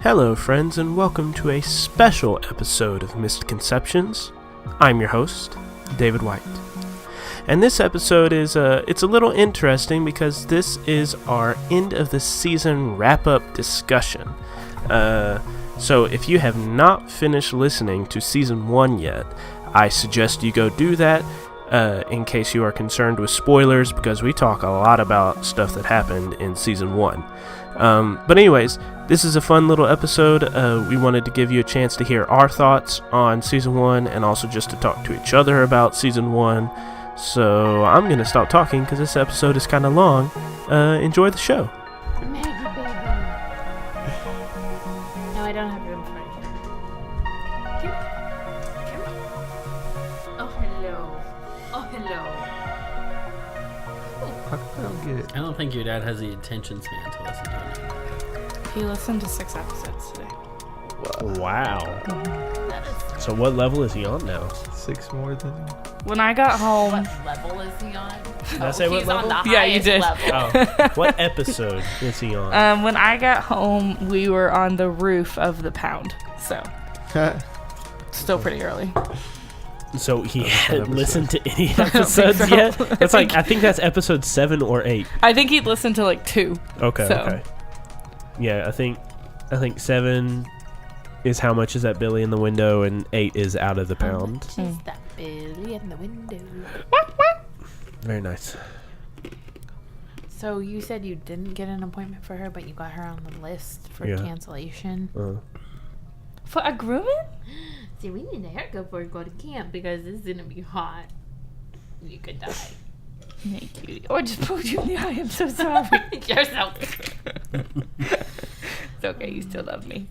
Hello, friends, and welcome to a special episode of Mistconceptions. I'm your host, David White. And this episode is it's a little interesting because this is our end of the season wrap-up discussion. So if you have not finished listening to season 1 yet, I suggest you go do that in case you are concerned with spoilers, because we talk a lot about stuff that happened in season 1. But anyways, this is a fun little episode. We wanted to give you a chance to hear our thoughts on season 1 and also just to talk to each other about season 1. So I'm going to stop talking because this episode is kind of long. Enjoy the show. Maggie, baby. No, I don't have room for it here. Come. Oh, hello. Oh, hello. I don't get it. I don't think your dad has the attention span to listen to it. He listened to 6 episodes today. Wow. That is... So what level is he on now? 6 more than... When I got home, What level is he on? Did I say what he's level? on the Yeah, you highest did. level. Oh, what episode is he on? when I got home, we were on the roof of the pound. So, still pretty early. So he That hadn't episode. listened to any episodes so. yet? That's like, I think that's episode 7 or 8. I think he'd listened to like 2. Okay, So. okay. Yeah, I think 7 is how much is that Billy in the window, and 8 is out of the How pound. much is that Billy in the window? Very nice. So you said you didn't get an appointment for her, but you got her on the list for Yeah. cancellation. For a grooming? See, we need a haircut before we go to camp because it's gonna be hot. You could die. Hey, cutie. Oh, I just poked you in the eye. I'm so sorry. You're so... It's okay. You still love me.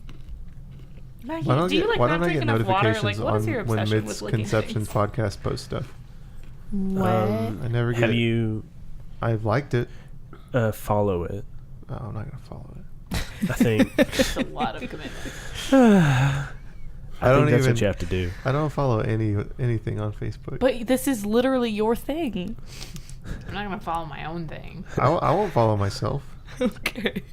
Maggie, Why don't, do you like why not don't I drink get enough water? notifications Like, what is your on when obsession with licking Misconceptions things? podcast post stuff? What? I never get Have it. you I've liked it. follow it? Oh, I'm not going to follow it. I think It's a lot of commitment. I don't think that's even- what you have to do. I don't follow anything on Facebook. But this is literally your thing. I'm not gonna follow my own thing. I won't follow myself. Okay.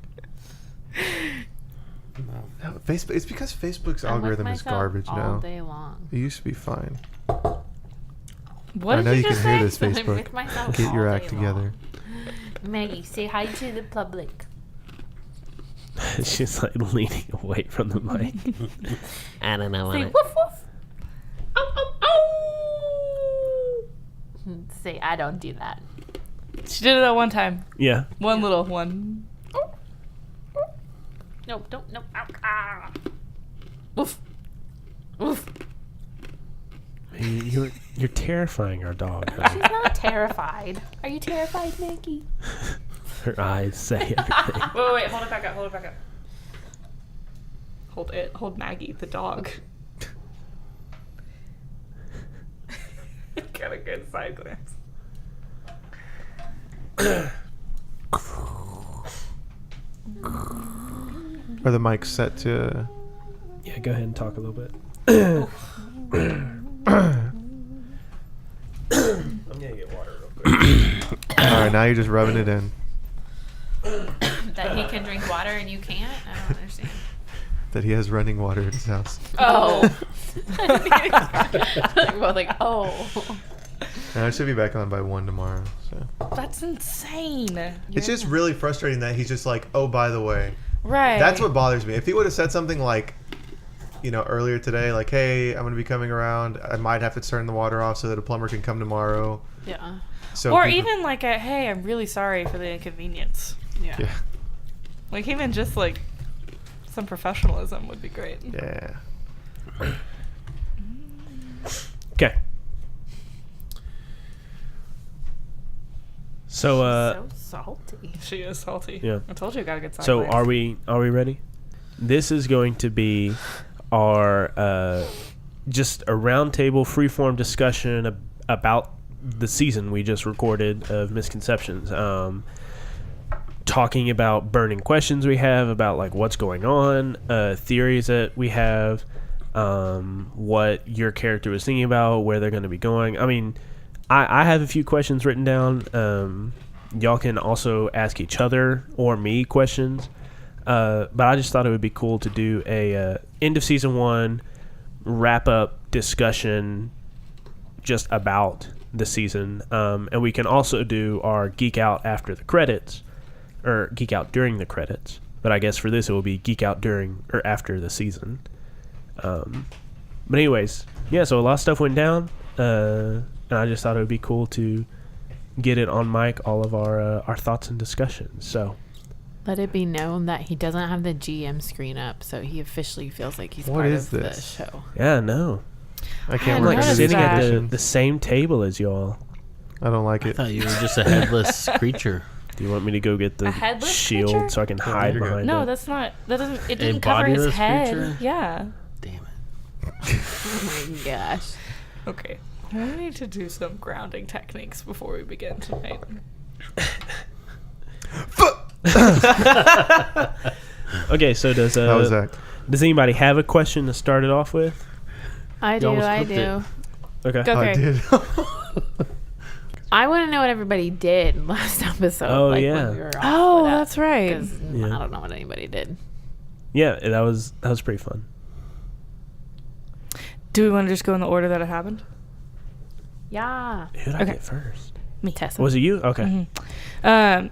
No, Facebook. It's because Facebook's I'm with algorithm is myself garbage all now. day long. It used to be fine. What I did know you you just can hear say? this, I'm Facebook. with myself Get your all act day together. long. Maggie, say hi to the public. She's like leaning away from the mic. I don't know. Say woof woof. Ow, ow, ow. Say I don't do that. She did it that one time. Yeah. One little one. No, don't. No. Ow, ah. Woof. Woof. You're terrifying our dog. She's honey. not terrified. Are you terrified, Maggie? Her eyes say everything. Wait. Hold it back up. Hold it back up. Hold it. Hold Maggie, the dog. Got a good side glance. Are the mics set to... Yeah, go ahead and talk a little bit. I'm gonna get water real quick. Alright, now you're just rubbing it in. That he can drink water and you can't? I don't understand. That he has running water at his house. Oh. We're both like, oh. And I should be back on by 1 tomorrow. So That's insane. it's just really frustrating that he's just like, oh, by the way. Right. That's what bothers me. If he would have said something like, earlier today, like, hey, I'm going to be coming around. I might have to turn the water off so that a plumber can come tomorrow. Yeah. So Or people- even like a, hey, I'm really sorry for the inconvenience. Yeah. Yeah. Like even just like some professionalism would be great. Yeah. Okay. So so salty. She is salty. Yeah. I told you I got a good side so glance. are we ready? This is going to be our just a roundtable freeform discussion about the season we just recorded of Misconceptions. Talking about burning questions we have about like what's going on, theories that we have, what your character was thinking about, where they're going to be going. I mean, I have a few questions written down. Y'all can also ask each other or me questions. But I just thought it would be cool to do a end of season 1 wrap up discussion just about the season. And we can also do our geek out after the credits, or geek out during the credits. But I guess for this it will be geek out during or after the season. But anyways, yeah, so a lot of stuff went down. And I just thought it would be cool to get it on mic, all of our thoughts and discussions. So let it be known that he doesn't have the GM screen up, so he officially feels like he's What part is of this? the show. yeah, no, I can't I'm look like at these sitting at conditions. the same table as y'all. I don't like I it. thought you were just a headless creature. Do you want me to go get the A headless shield creature? so I can hide you're good. behind No, it? that's not. That doesn't. It A didn't cover his bodiless head. creature? Yeah. Damn it. Oh my gosh. Okay. We need to do some grounding techniques before we begin tonight. Okay, so does How was that? does anybody have a question to start it off with? I do, almost I cooked do. Okay. Go. I Okay. did. I want to know what everybody did last episode. Oh, like yeah. When we were Oh, that's right. Because Yeah. I don't know what anybody did. Yeah, that was pretty fun. Do we want to just go in the order that it happened? Yeah. Who did I Okay. get first? Me, Tessa. Was it you? Okay.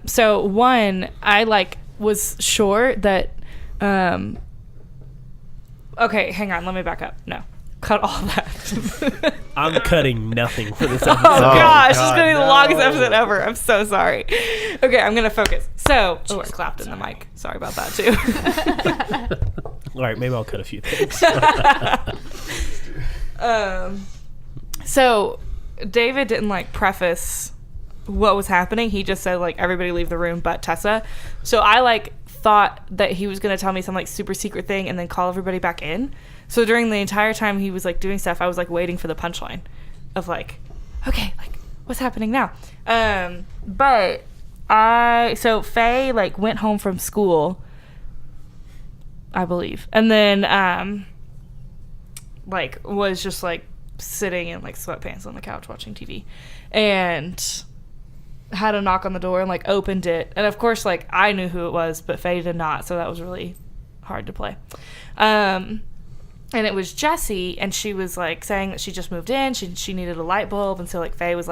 So one, I was sure that. Okay, hang on. Let me back up. No, cut all that. I'm cutting nothing for this Oh, episode. gosh, this is God, gonna be the no. longest episode ever. I'm so sorry. Okay, I'm gonna focus. So, I clapped in the mic. Sorry about that too. All right, maybe I'll cut a few things. So David didn't preface what was happening. He just said everybody leave the room but Tessa. So I thought that he was gonna tell me some super secret thing and then call everybody back in. So during the entire time he was doing stuff, I was waiting for the punchline of okay, what's happening now? But so Faye went home from school, I believe, and then was just sitting in sweatpants on the couch watching TV, and had a knock on the door and opened it, and of course I knew who it was, but Faye did not, so that was really hard to play. And it was Jessie, and she was saying that she just moved in, she needed a light bulb, and so Faye was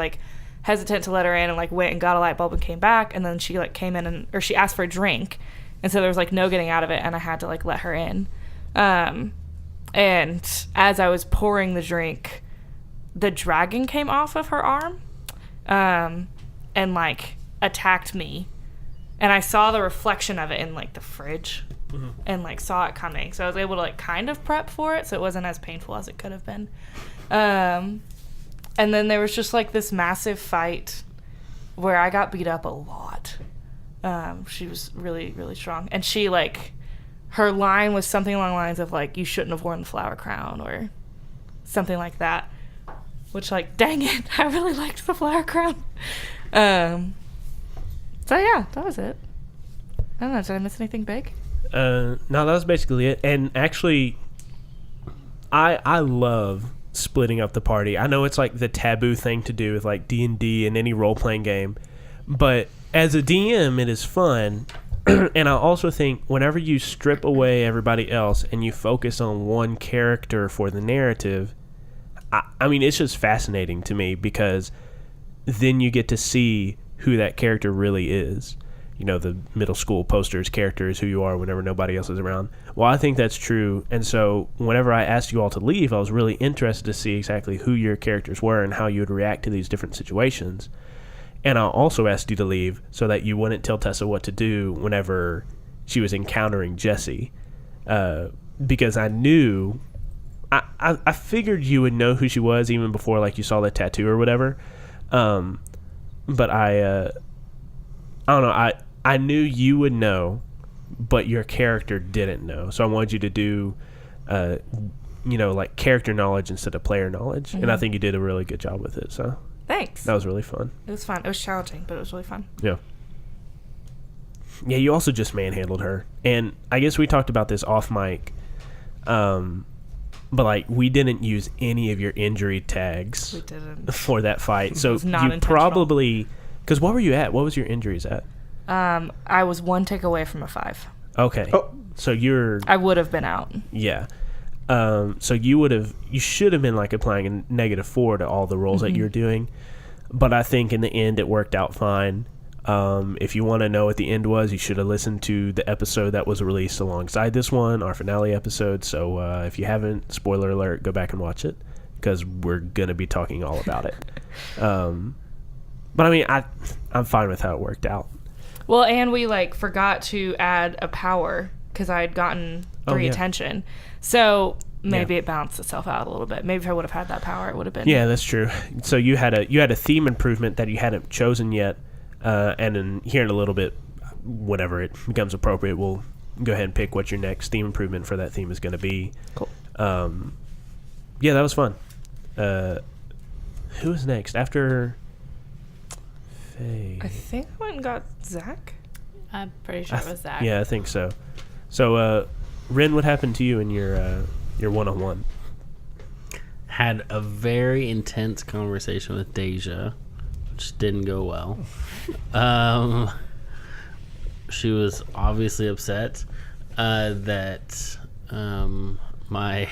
hesitant to let her in, and went and got a light bulb and came back, and then she came in or she asked for a drink, and so there was no getting out of it, and I had to let her in. And as I was pouring the drink, the dragon came off of her arm, and attacked me, and I saw the reflection of it in the fridge, and saw it coming, so I was able to kind of prep for it, so it wasn't as painful as it could have been. And then there was just this massive fight where I got beat up a lot. She was really, really strong, and she her line was something along the lines of you shouldn't have worn the flower crown or something like that, which dang it, I really liked the flower crown. So yeah, that was it. I don't know, did I miss anything big? No, that was basically it. And actually, I love splitting up the party. I know it's the taboo thing to do with D&D and any role-playing game, but as a DM, it is fun. And I also think whenever you strip away everybody else and you focus on one character for the narrative, I mean, it's just fascinating to me, because then you get to see who that character really is. You know, the middle school posters character is who you are whenever nobody else is around. Well, I think that's true. And so whenever I asked you all to leave, I was really interested to see exactly who your characters were and how you would react to these different situations. And I also asked you to leave so that you wouldn't tell Tessa what to do whenever she was encountering Jessie. Because I knew... I figured you would know who she was even before you saw the tattoo or whatever. But I don't know. I knew you would know, but your character didn't know. So I wanted you to do, character knowledge instead of player knowledge. Mm-hmm. And I think you did a really good job with it. So Thanks. that was really fun. It was fun. It was challenging, but it was really fun. Yeah. Yeah, you also just manhandled her. And I guess we talked about this off mic. But we didn't use any of your injury tags. We didn't. For that fight. So was not you intentional. probably... Because what were you at? What was your injuries at? I was one tick away from a 5. Okay. Oh. So you're I would have been out. yeah. So you should have been like applying a -4 to all the roles that you're doing, but I think in the end it worked out fine. If you want to know what the end was, you should have listened to the episode that was released alongside this one, our finale episode. So if you haven't, spoiler alert, go back and watch it because we're gonna be talking all about it. But I mean, I'm fine with how it worked out. Well, and we like forgot to add a power because I had gotten 3 yeah. attention. So maybe Yeah. it balanced itself out a little bit. Maybe if I would have had that power, it would have been. Yeah, that's true. So you had a theme improvement that you hadn't chosen yet, and then here in a little bit, whenever it becomes appropriate, we'll go ahead and pick what your next theme improvement for that theme is going to be. Cool. Yeah, that was fun. Who was next after Faye? I think I went and got Zach. I'm pretty sure it was Zach. Yeah, I think so. So, Ren, what happened to you in your one-on-one? Had a very intense conversation with Deja, which didn't go well. She was obviously upset that my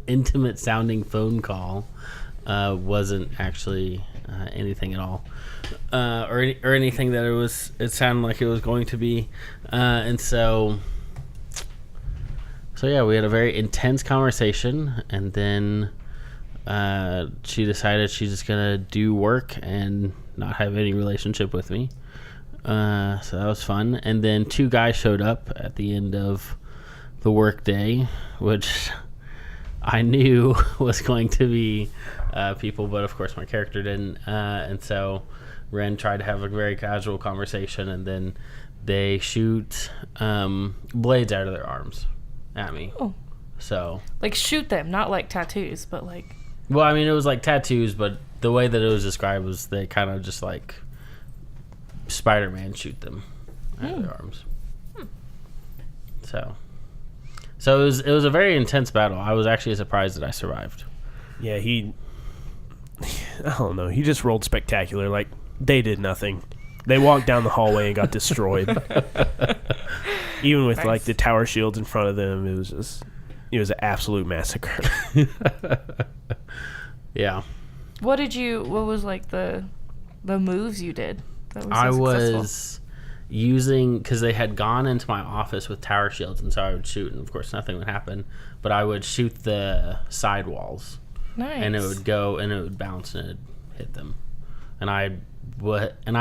intimate sounding phone call wasn't actually anything at all, or anything that it sounded like it was going to be, and so yeah, we had a very intense conversation, and then she decided she's just gonna do work and not have any relationship with me. So that was fun. And then 2 guys showed up at the end of the work day, which I knew was going to be people, but of course my character didn't. And so Ren tried to have a very casual conversation, and then they shoot blades out of their arms at me. Oh. So, Like shoot them, not like tattoos, but like. well, I mean, it was like tattoos, but the way that it was described was they kind of just like Spider-Man shoot them out of their arms. So it was a very intense battle. I was actually surprised that I survived. Yeah, I don't know. He just rolled spectacular. Like, they did nothing. They walked down the hallway and got destroyed. Even with, like, the tower shields in front of them, it was an absolute massacre. Yeah. What was like the moves you did? That was so I successful? was using, because they had gone into my office with tower shields, and so I would shoot, and of course nothing would happen, but I would shoot the side walls. Nice. And it would go, and it would bounce, and it'd hit them. And I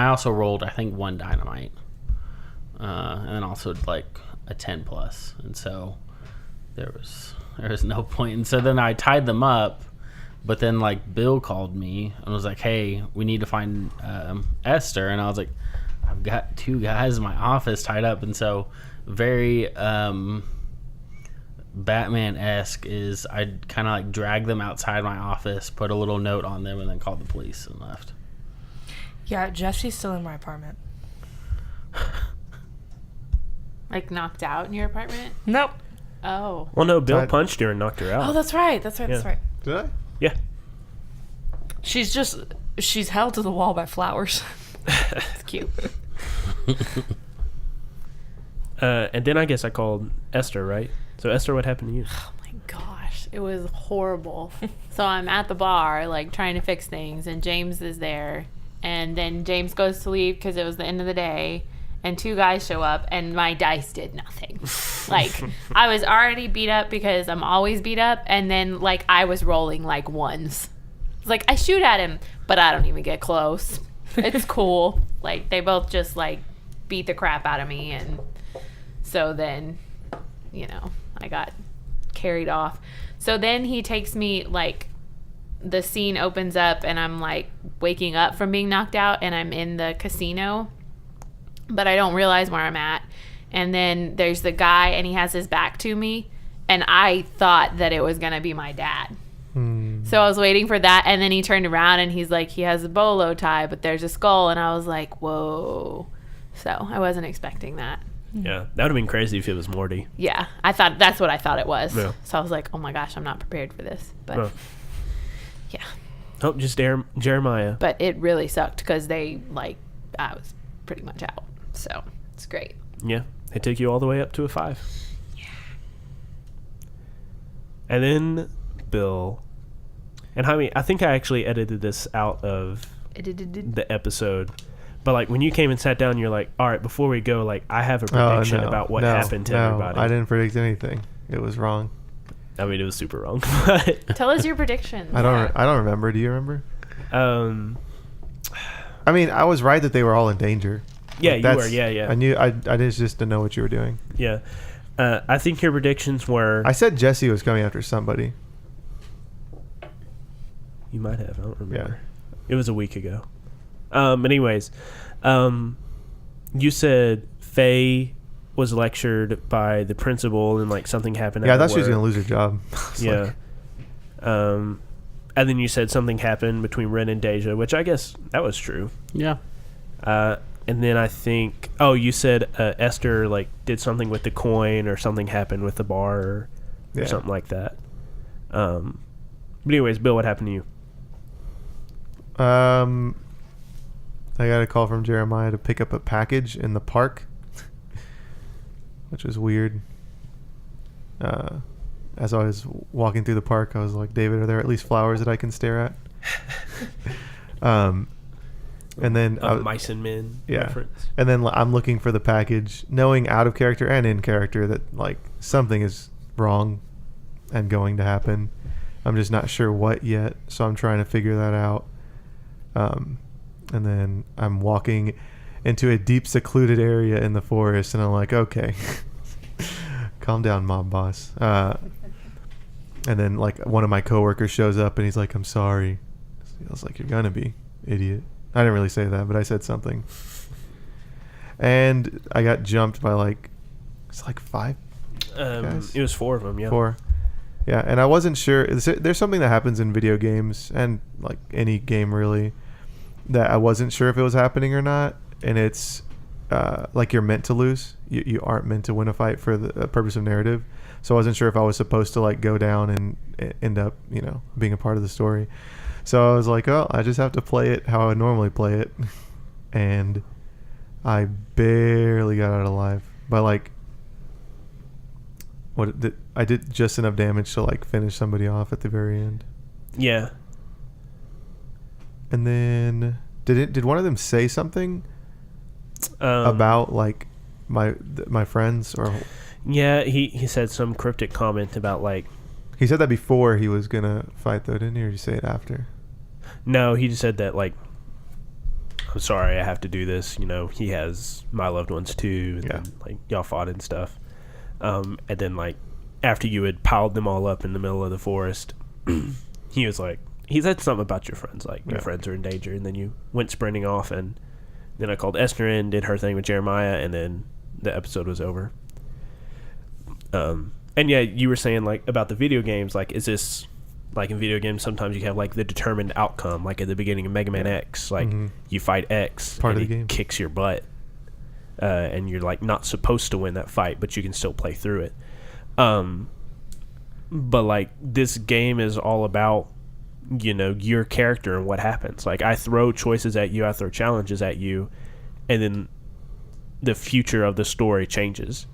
also rolled, I think, 1 dynamite. And then also, like, a 10 plus. And so there was no point. And so then I tied them up, but then, like, Bill called me and was like, hey, we need to find Esther. And I was like, I've got 2 guys in my office tied up. And so very Batman-esque is I'd kind of like drag them outside my office, put a little note on them, and then called the police and left. Yeah, Jesse's still in my apartment. Like knocked out in your apartment? Nope. Oh. Well, no, Bill Tied- punched her and knocked her out. Oh, that's right. That's right. That's Yeah. right. Did I? Yeah. She's held to the wall by flowers. It's cute. And then I guess I called Esther, right? So, Esther, what happened to you? Oh my gosh, it was horrible. So I'm at the bar, like trying to fix things, and James is there. And then James goes to leave because it was the end of the day. And 2 guys show up, and my dice did nothing. Like, I was already beat up because I'm always beat up. And then, like, I was rolling, like, ones. It's like, I shoot at him, but I don't even get close. It's cool. Like, they both just, like, beat the crap out of me. And so then, you know, I got carried off. So then he takes me, like, the scene opens up, and I'm, like, waking up from being knocked out, and I'm in the casino. But I don't realize where I'm at. And then there's the guy, and he has his back to me. And I thought that it was going to be my dad. So I was waiting for that. And then he turned around, and he's like, he has a bolo tie, but there's a skull. And I was like, whoa. So I wasn't expecting that. Yeah, that would have been crazy if it was Morty. Yeah, that's what I thought it was. Yeah. So I was like, oh my gosh, I'm not prepared for this. But Oh. yeah. Oh, just Jeremiah. But it really sucked because I was pretty much out. So it's great. Yeah. They took you all the way up to a 5. Yeah. And then Bill, and I think I actually edited this out of the episode, but like when you came and sat down, you're like, all right, before we go, like I have a prediction about what happened to everybody. I didn't predict anything. It was wrong. I mean, it was super wrong. But Tell us your predictions. I don't remember. Do you remember? I mean, I was right that they were all in danger. Yeah, like, you were. Yeah. I knew. I just didn't know what you were doing. Yeah. I think your predictions were. I said Jesse was coming after somebody. You might have. I don't remember. Yeah. It was a week ago. Anyways, you said Faye was lectured by the principal and like something happened. Yeah, I thought she was gonna lose her job. Yeah. And then you said something happened between Ren and Deja, which I guess that was true. Yeah. And then I think, you said Esther like did something with the coin or something happened with the bar or something like that. But anyways, Bill, what happened to you? I got a call from Jeremiah to pick up a package in the park, which was weird. As I was walking through the park, I was like, David, are there at least flowers that I can stare at? And then Mice and Men reference. And then I'm looking for the package, knowing out of character and in character that like something is wrong and going to happen. I'm just not sure what yet, so I'm trying to figure that out. And then I'm walking into a deep secluded area in the forest, and I'm like, okay, calm down, mob boss. And then like one of my coworkers shows up and he's like, I'm sorry. I was like, you're gonna be, idiot. I didn't really say that, but I said something. And I got jumped by like, it's like 5 guys? It was 4 of them, yeah. 4. Yeah, and I wasn't sure. There's something that happens in video games and like any game really that I wasn't sure if it was happening or not. And it's like you're meant to lose. You aren't meant to win a fight for the purpose of narrative. So I wasn't sure if I was supposed to like go down and end up, being a part of the story. So I was like, oh, I just have to play it how I would normally play it. And I barely got out alive. But like, I did just enough damage to like finish somebody off at the very end. Yeah. And then did one of them say something about like my friends or? Yeah, he said some cryptic comment about like. He said that before he was gonna fight though, didn't he? Or did you say it after? No, he just said that like, I'm sorry I have to do this. He has my loved ones too. And then, like y'all fought and stuff. And then like after you had piled them all up in the middle of the forest, he was like, he said something about your friends, like your friends are in danger, and then you went sprinting off, and then I called Esther in, did her thing with Jeremiah, and then the episode was over. And yeah, you were saying like about the video games, like is this like in video games sometimes you have like the determined outcome, like at the beginning of Mega Man X, like you fight X part and of the he game kicks your butt, and you're like not supposed to win that fight, but you can still play through it. But like this game is all about your character and what happens. Like I throw choices at you, I throw challenges at you, and then the future of the story changes.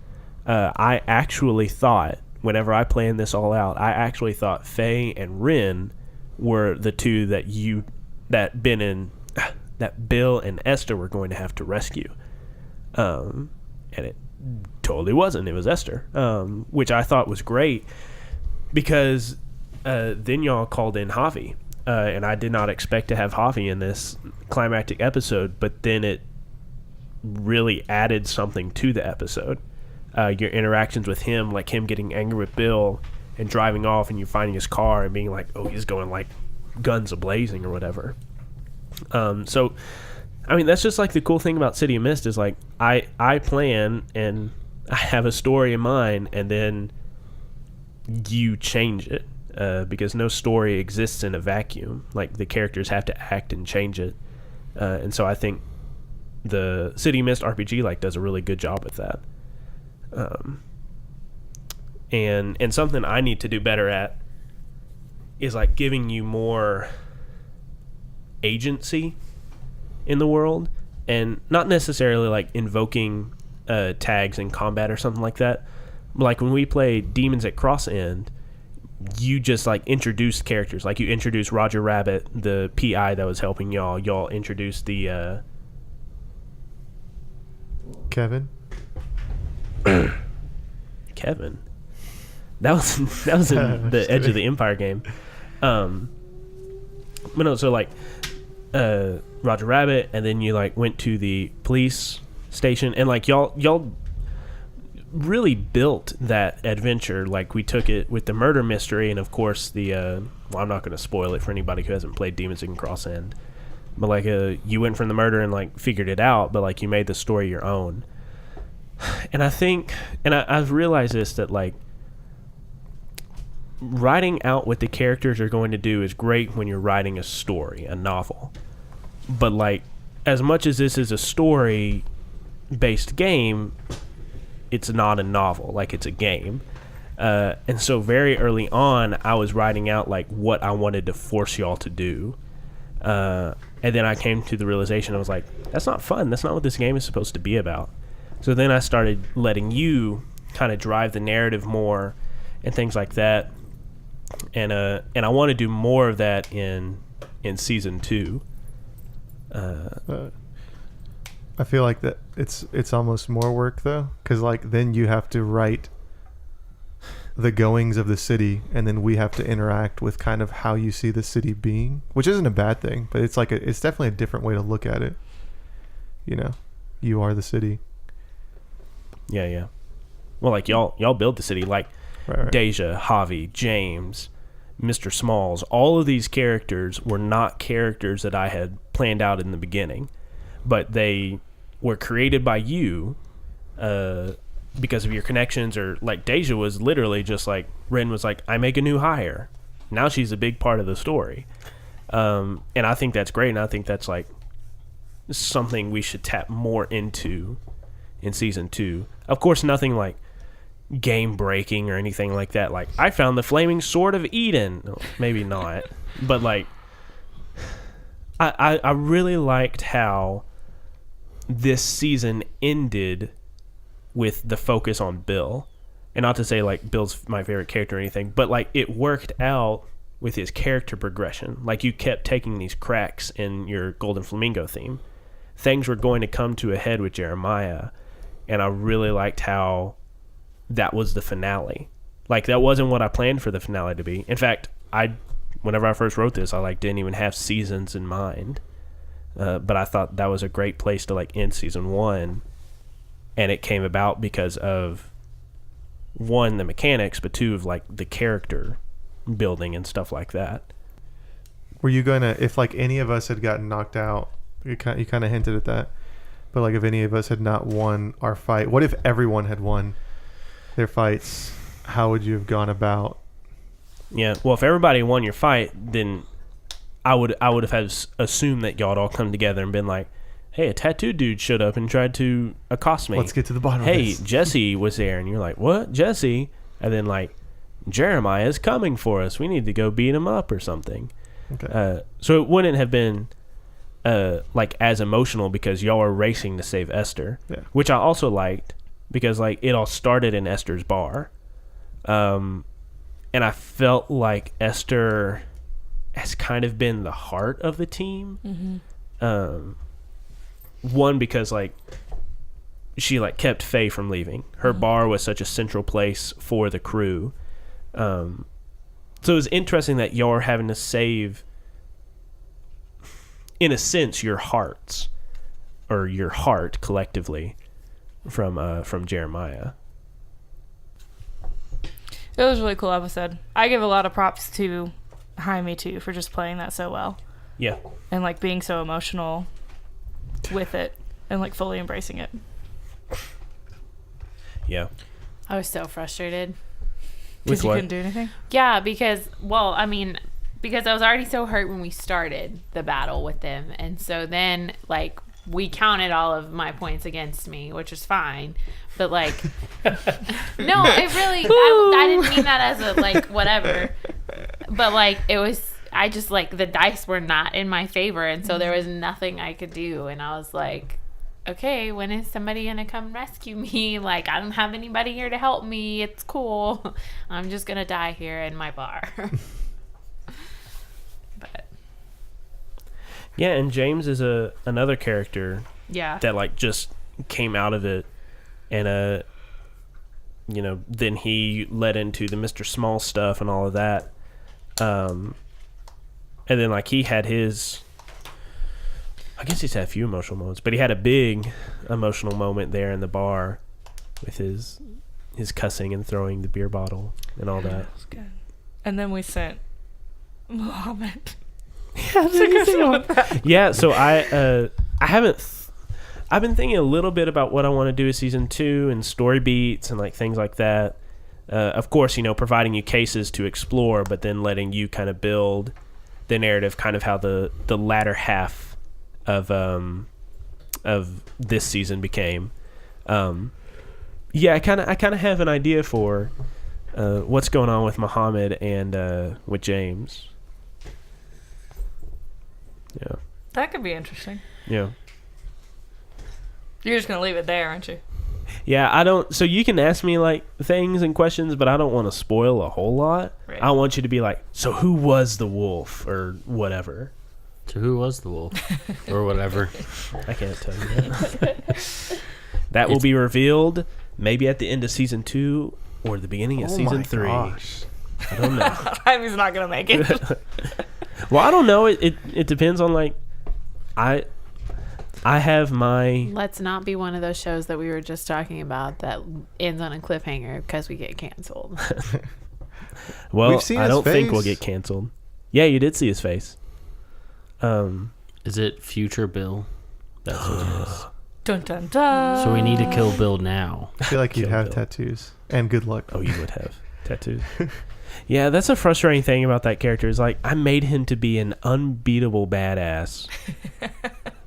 I actually thought, whenever I planned this all out, I actually thought Faye and Rin were the two that Bill and Esther were going to have to rescue. And it totally wasn't. It was Esther, which I thought was great because then y'all called in Javi, and I did not expect to have Javi in this climactic episode, but then it really added something to the episode. Your interactions with him, like him getting angry with Bill and driving off, and you finding his car and being like, oh, he's going like guns a-blazing or whatever. So, I mean, that's just like the cool thing about City of Mist is like I plan and I have a story in mind, and then you change it because no story exists in a vacuum. Like the characters have to act and change it, and so I think the City of Mist RPG like does a really good job with that. And something I need to do better at is like giving you more agency in the world, and not necessarily like invoking tags in combat or something like that. Like when we played Demons at Cross End, you just like introduced characters. Like you introduced Roger Rabbit, the PI that was helping y'all. Y'all introduced the Kevin. Kevin. That was in the Edge of the Empire game. But no, so like Roger Rabbit, and then you like went to the police station, and like y'all really built that adventure. Like we took it with the murder mystery, and of course the well, I'm not going to spoil it for anybody who hasn't played Demons in Cross End, but like you went from the murder and like figured it out, but like you made the story your own. And I think, and I've realized this, that like writing out what the characters are going to do is great when you're writing a story, a novel, but like as much as this is a story based game, it's not a novel. Like it's a game. And so very early on I was writing out like what I wanted to force y'all to do, and then I came to the realization, I was like, that's not fun, that's not what this game is supposed to be about. So then I started letting you kind of drive the narrative more and things like that, and I want to do more of that in season 2. I feel like that it's almost more work though, because like then you have to write the goings of the city, and then we have to interact with kind of how you see the city being, which isn't a bad thing, but it's like it's definitely a different way to look at it. You know, you are the city. Yeah. Well, like y'all build the city, like Right. Deja, Javi, James, Mr. Smalls. All of these characters were not characters that I had planned out in the beginning, but they were created by you because of your connections. Or like Deja was literally just like, Ren was like, I make a new hire. Now she's a big part of the story. And I think that's great, and I think that's like something we should tap more into in season 2. Of course, nothing like game breaking or anything like that. Like I found the flaming sword of Eden. No, maybe not, but like I really liked how this season ended with the focus on Bill. And not to say like Bill's my favorite character or anything, but like it worked out with his character progression. Like you kept taking these cracks in your Golden Flamingo theme. Things were going to come to a head with Jeremiah, and I really liked how that was the finale. Like that wasn't what I planned for the finale to be. In fact, whenever I first wrote this, I like didn't even have seasons in mind. But I thought that was a great place to like end season 1, and it came about because of 1, the mechanics, but 2, of like the character building and stuff like that. Were you gonna, if like any of us had gotten knocked out, you kind of hinted at that, but like if any of us had not won our fight, what if everyone had won their fights? How would you have gone about? Yeah, well, if everybody won your fight, then I would have assumed that y'all had all come together and been like, hey, a tattooed dude showed up and tried to accost me. Let's get to the bottom of Hey, this. Jesse was there, and you're like, what, Jesse? And then like, Jeremiah is coming for us. We need to go beat him up or something. Okay. So it wouldn't have been like as emotional because y'all are racing to save Esther, Yeah. which I also liked because like it all started in Esther's bar. And I felt like Esther has kind of been the heart of the team. Mm-hmm. One, because like she like kept Faye from leaving. Her bar was such a central place for the crew. So it was interesting that y'all are having to save, in a sense, your hearts, or your heart collectively, from Jeremiah. It was a really cool episode. I give a lot of props to Jaime too for just playing that so well. Yeah. And like being so emotional with it and like fully embracing it. Yeah. I was so frustrated. Because With you what? couldn't do anything? Yeah, because I was already so hurt when we started the battle with them. And so then, like, we counted all of my points against me, which is fine. But, like, no, it really, I didn't mean that as a, like, whatever. But, like, it was, I just, like, the dice were not in my favor. And so there was nothing I could do. And I was like, okay, when is somebody gonna come rescue me? Like, I don't have anybody here to help me. It's cool. I'm just gonna die here in my bar. But Yeah, and James is another character yeah, that like just came out of it, and then he led into the Mr. Small stuff and all of that, and then like he had his, I guess he's had a few emotional moments, but he had a big emotional moment there in the bar with his cussing and throwing the beer bottle and all that. was good. And then we sent Muhammad. Yeah, so I haven't. I've been thinking a little bit about what I want to do with season 2 and story beats and like things like that. Of course, providing you cases to explore, but then letting you kind of build the narrative, kind of how the latter half of this season became. Yeah, I kind of have an idea for what's going on with Muhammad and with James. Yeah. That could be interesting. Yeah. You're just going to leave it there, aren't you? Yeah, I don't. So you can ask me like things and questions, but I don't want to spoil a whole lot. Right. I want you to be like, so who was the wolf or whatever? So who was the wolf or whatever? I can't tell you that. That will be revealed maybe at the end of season 2 or the beginning of season 3. Gosh. I don't know. He's not going to make it. Well, I don't know. It depends on like I have my. let's not be one of those shows that we were just talking about that ends on a cliffhanger because we get canceled. Well, We've seen I his don't think we'll face. get canceled. Yeah, you did see his face. Is it future Bill? That's what it is. Dun, dun, dun. So we need to kill Bill now. I feel like you'd Kill have Bill. tattoos and good luck. Oh, you would have tattoos. Yeah, that's a frustrating thing about that character is like I made him to be an unbeatable badass.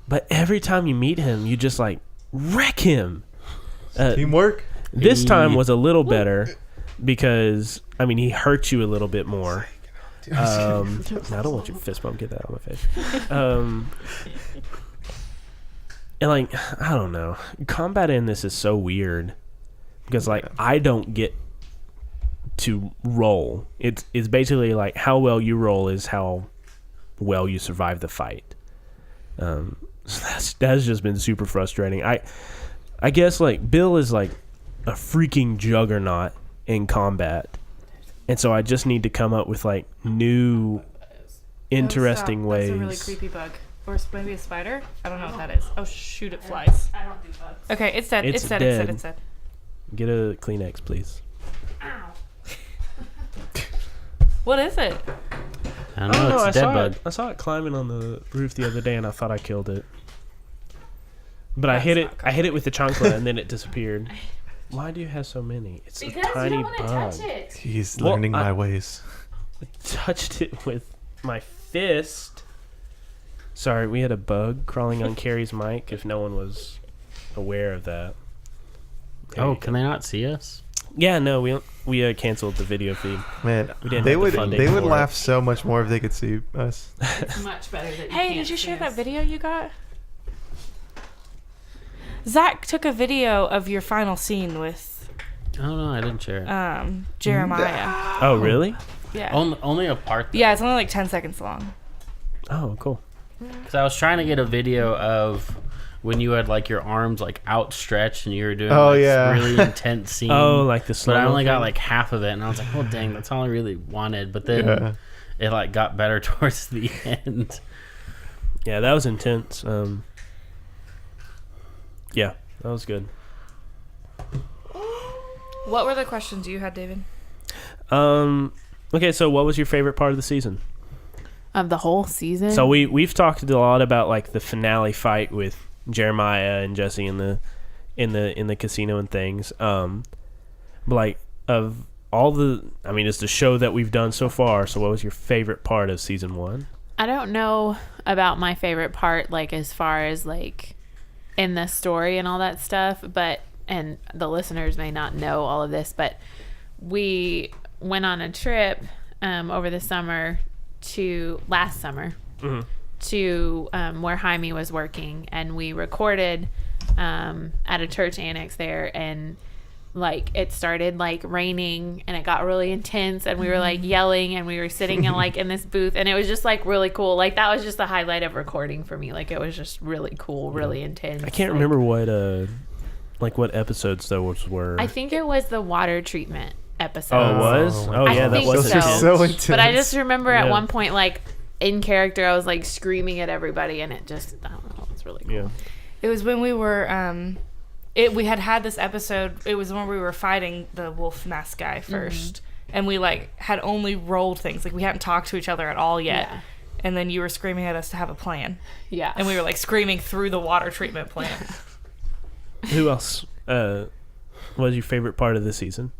But every time you meet him, you just like wreck him. Teamwork. This time was a little better because I mean he hurt you a little bit more. I don't want your fist bump. Get that out of my face. And like I don't know, combat in this is so weird because like I don't get to roll. It's basically like how well you roll is how well you survive the fight. So that's just been super frustrating. I guess like Bill is like a freaking juggernaut in combat, and so I just need to come up with like new, interesting ways. That's a really creepy bug. Or maybe a spider? I don't know what that is. Oh, shoot, it flies. I don't do bugs. Okay, it's dead. It's It's dead. dead. It's dead. Get a Kleenex, please. Ow. What is it? I don't know. It's a dead bug. I saw it climbing on the roof the other day, and I thought I killed it. But I That's hit it. not I hit it with the chancla, and then it disappeared. Why do you have so many? It's Because a tiny you don't bug. want to touch it. He's Well, learning my ways. Touched it with my fist. Sorry, we had a bug crawling on Carrie's mic. If no one was aware of that. There Oh, you can they not see us? Yeah, no, we canceled the video feed. Man, We didn't they have the would funding they would for it. laugh so much more if they could see us. It's much better that you Hey, can't did you see share that us. video you got? Zach took a video of your final scene with Oh no, I didn't share it. Jeremiah. Oh, really? Yeah. Only a part. Yeah, it's only like 10 seconds long. Oh, cool. Because I was trying to get a video of when you had like your arms like outstretched and you were doing Oh, like, yeah. this really intense scene. Oh, like the but slow. I only got like half of it, and I was like, "Oh dang, that's all I really wanted." But then Yeah. it like got better towards the end. Yeah, that was intense. Yeah, that was good. What were the questions you had, David? Okay, so what was your favorite part of the season? Of the whole season? So we've talked a lot about like the finale fight with Jeremiah and Jesse in the casino and things. But like of all the, I mean, it's the show that we've done so far. So what was your favorite part of season 1? I don't know about my favorite part, like as far as like in the story and all that stuff, but, and the listeners may not know all of this, but we went on a trip over the summer last summer to where Jaime was working, and we recorded at a church annex there, and like it started like raining and it got really intense and we were like yelling and we were sitting in like in this booth and it was just like really cool. Like that was just the highlight of recording for me. Like it was just really cool, really intense. I can't remember what episodes those were. I think it was the water treatment episode. Oh, it was? Oh, yeah, that was so intense. But I just remember at one point, like in character, I was like screaming at everybody, and it just, I don't know, it's really cool. Yeah. It was when we were, we had this episode, it was when we were fighting the wolf mask guy first, and we like had only rolled things, like we hadn't talked to each other at all yet. Yeah. And then you were screaming at us to have a plan. Yeah. And we were like screaming through the water treatment plant. Who else was your favorite part of the season?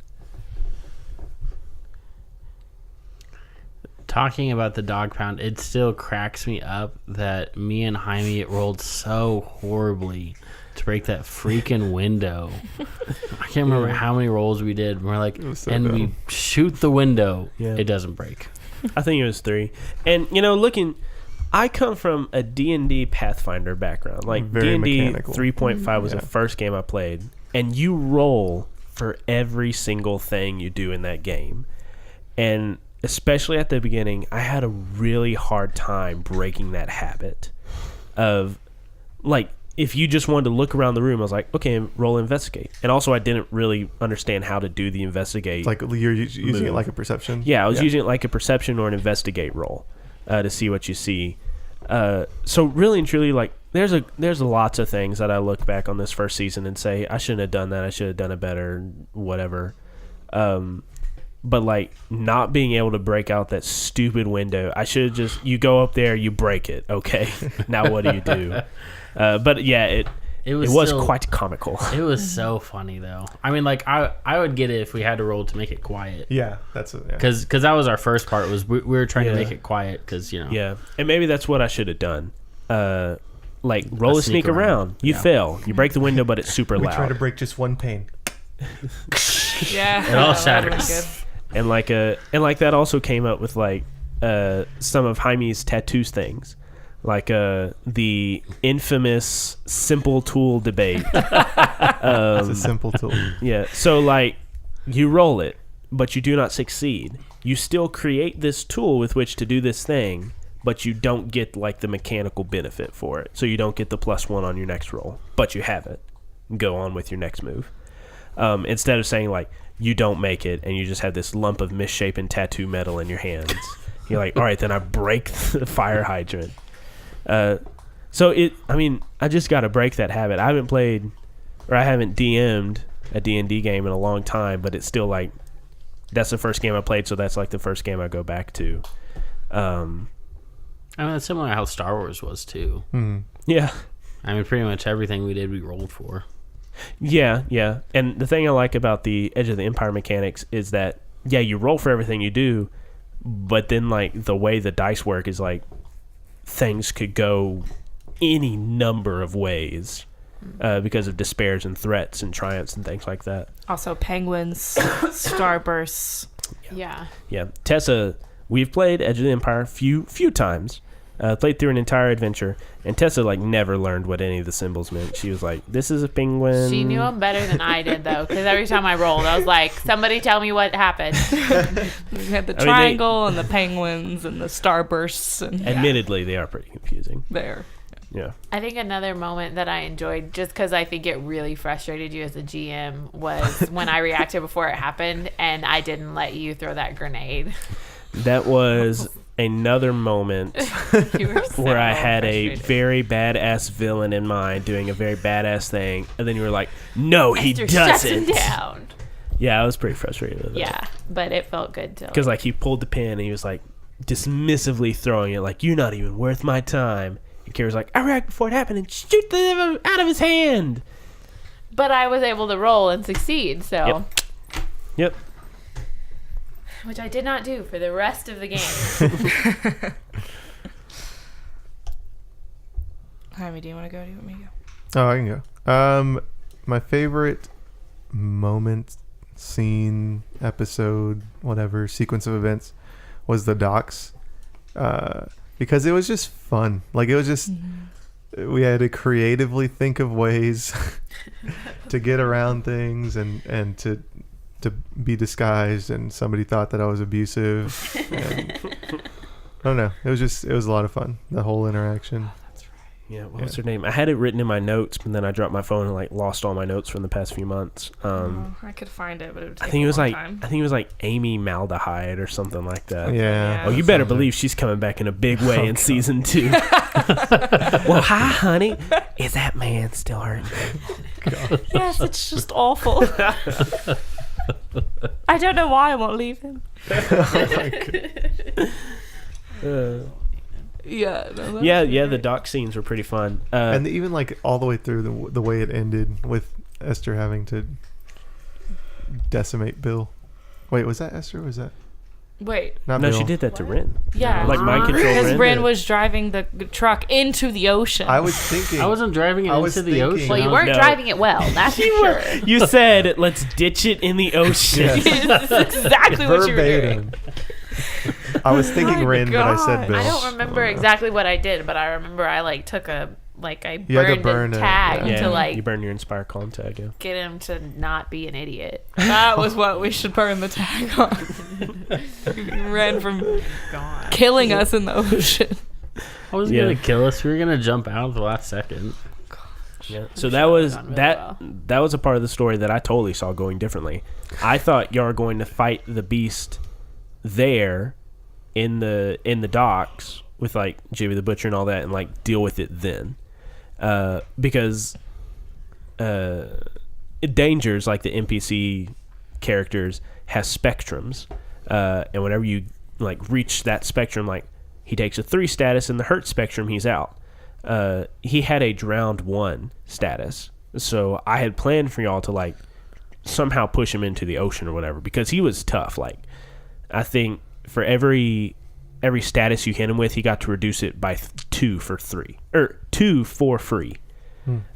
Talking about the dog pound, it still cracks me up that me and Jaime rolled so horribly to break that freaking window. I can't remember how many rolls we did. We're like, so and dumb. we shoot the window. Yeah. It doesn't break. I think it was 3. And, I come from a D&D Pathfinder background. Like, Very D&D mechanical. 3.5 was the first game I played. And you roll for every single thing you do in that game. And especially at the beginning, I had a really hard time breaking that habit of, like, if you just wanted to look around the room, I was like, okay, roll investigate. And also, I didn't really understand how to do the investigate. Like you're using it like a perception. Yeah, I was using it like a perception or an investigate roll to see what you see. So really and truly, like, there's lots of things that I look back on this first season and say, I shouldn't have done that. I should have done it better, whatever. But, like, not being able to break out that stupid window, I should have just, you go up there, you break it, okay? Now what do you do? But, yeah, it was still quite comical. It was so funny, though. I mean, like, I would get it if we had to roll to make it quiet. Yeah, that's it. Because that was our first part, was we were trying to make it quiet, because, Yeah, and maybe that's what I should have done. Like, roll a sneak around. You Yeah. fail. You break the window, but it's super We loud. try to break just one pane. Yeah. It all that shatters. was good. And like that also came up with like some of Jaime's tattoos things, like the infamous simple tool debate. It's a simple tool. Yeah, so like you roll it, but you do not succeed. You still create this tool with which to do this thing, but you don't get like the mechanical benefit for it. So you don't get the +1 on your next roll, but you have it. Go on with your next move. Instead of saying like you don't make it and you just have this lump of misshapen tattoo metal in your hands, you're like, all right, then I break the fire hydrant. So I just got to break that habit. I haven't DM'd a D&D game in a long time, but it's still like that's the first game I played, so that's like the first game I go back to. I mean, that's similar to how Star Wars was, too. Yeah. I mean, pretty much everything we did, we rolled for. Yeah. And the thing I like about the Edge of the Empire mechanics is that, yeah, you roll for everything you do, but then, like, the way the dice work is, like, things could go any number of ways because of despairs and threats and triumphs and things like that. Also, penguins, starbursts. Yeah. Yeah. Tessa, we've played Edge of the Empire a few times. Played through an entire adventure, and Tessa like never learned what any of the symbols meant. She was like, "This is a penguin." She knew them better than I did, though, because every time I rolled, I was like, "Somebody tell me what happened." We had the triangle and the penguins and the starbursts. And Admittedly, they are pretty confusing. there. Yeah. I think another moment that I enjoyed, just because I think it really frustrated you as a GM, was when I reacted before it happened, and I didn't let you throw that grenade. That was another moment You were so where I had a frustrated. very badass villain in mind doing a very badass thing, and then you were like, "No, he Esther, shut him doesn't." down. Yeah, I was pretty frustrated with that. Yeah, but it felt good to. Because like he pulled the pin and he was like dismissively throwing it, like, "You're not even worth my time." And Kira's like, "I react before it happened and shoot the out of his hand." But I was able to roll and succeed, so. Yep. Which I did not do for the rest of the game. Jaime, do you want to go? Do you want me to go? Oh, I can go. My favorite moment, scene, episode, whatever, sequence of events was the docks. Because it was just fun. Like, it was just we had to creatively think of ways to get around things and to be disguised, and somebody thought that I was abusive. And I don't know. It was a lot of fun, the whole interaction. Yeah, what was her name? I had it written in my notes, but then I dropped my phone and like lost all my notes from the past few months. I could find it, but it would take I think it was like time. I think it was like Amy Maldehyde or something like that. Yeah. Oh, you better believe she's coming back in a big way in season 2. Well, hi, honey. Is that man still hurting you? Yes, it's just awful. I don't know why I won't leave him. Yeah. No, Yeah. The dock scenes were pretty fun. And even like all the way through the way it ended with Esther having to decimate Bill. Wait, was that Esther? Or was that Wait. not no, Bill? she did that to Ren. Yeah. Like mind control Because Ren. Ren was driving the truck into the ocean. I was thinking. I wasn't driving it I was into the thinking- ocean. Well, you I was- weren't No. driving it well. That's for sure. You said, let's ditch it in the ocean. Yes. That's exactly what you were doing. Verbatim. I was thinking My Ren, but I God. said Bill. I don't remember exactly what I did, but I remember I like took a I You had to burned burn a it, tag yeah. to like you burn your Inspire Calm tag, yeah. get him to not be an idiot. That was what we should burn the tag on. Ren from God. killing us in the ocean. I wasn't Yeah. gonna kill us. We were gonna jump out at the last second. Yeah. So that was gone really that. well. That was a part of the story that I totally saw going differently. I thought y'all were going to fight the beast there in the docks with like Jimmy the Butcher and all that, and like deal with it then, because Dangers, like the NPC characters, has spectrums, and whenever you like reach that spectrum, like he takes a 3 status, in the hurt spectrum he's out. He had a drowned 1 status, so I had planned for y'all to like somehow push him into the ocean or whatever, because he was tough. Like I think for every status you hit him with, he got to reduce it by 2 for free.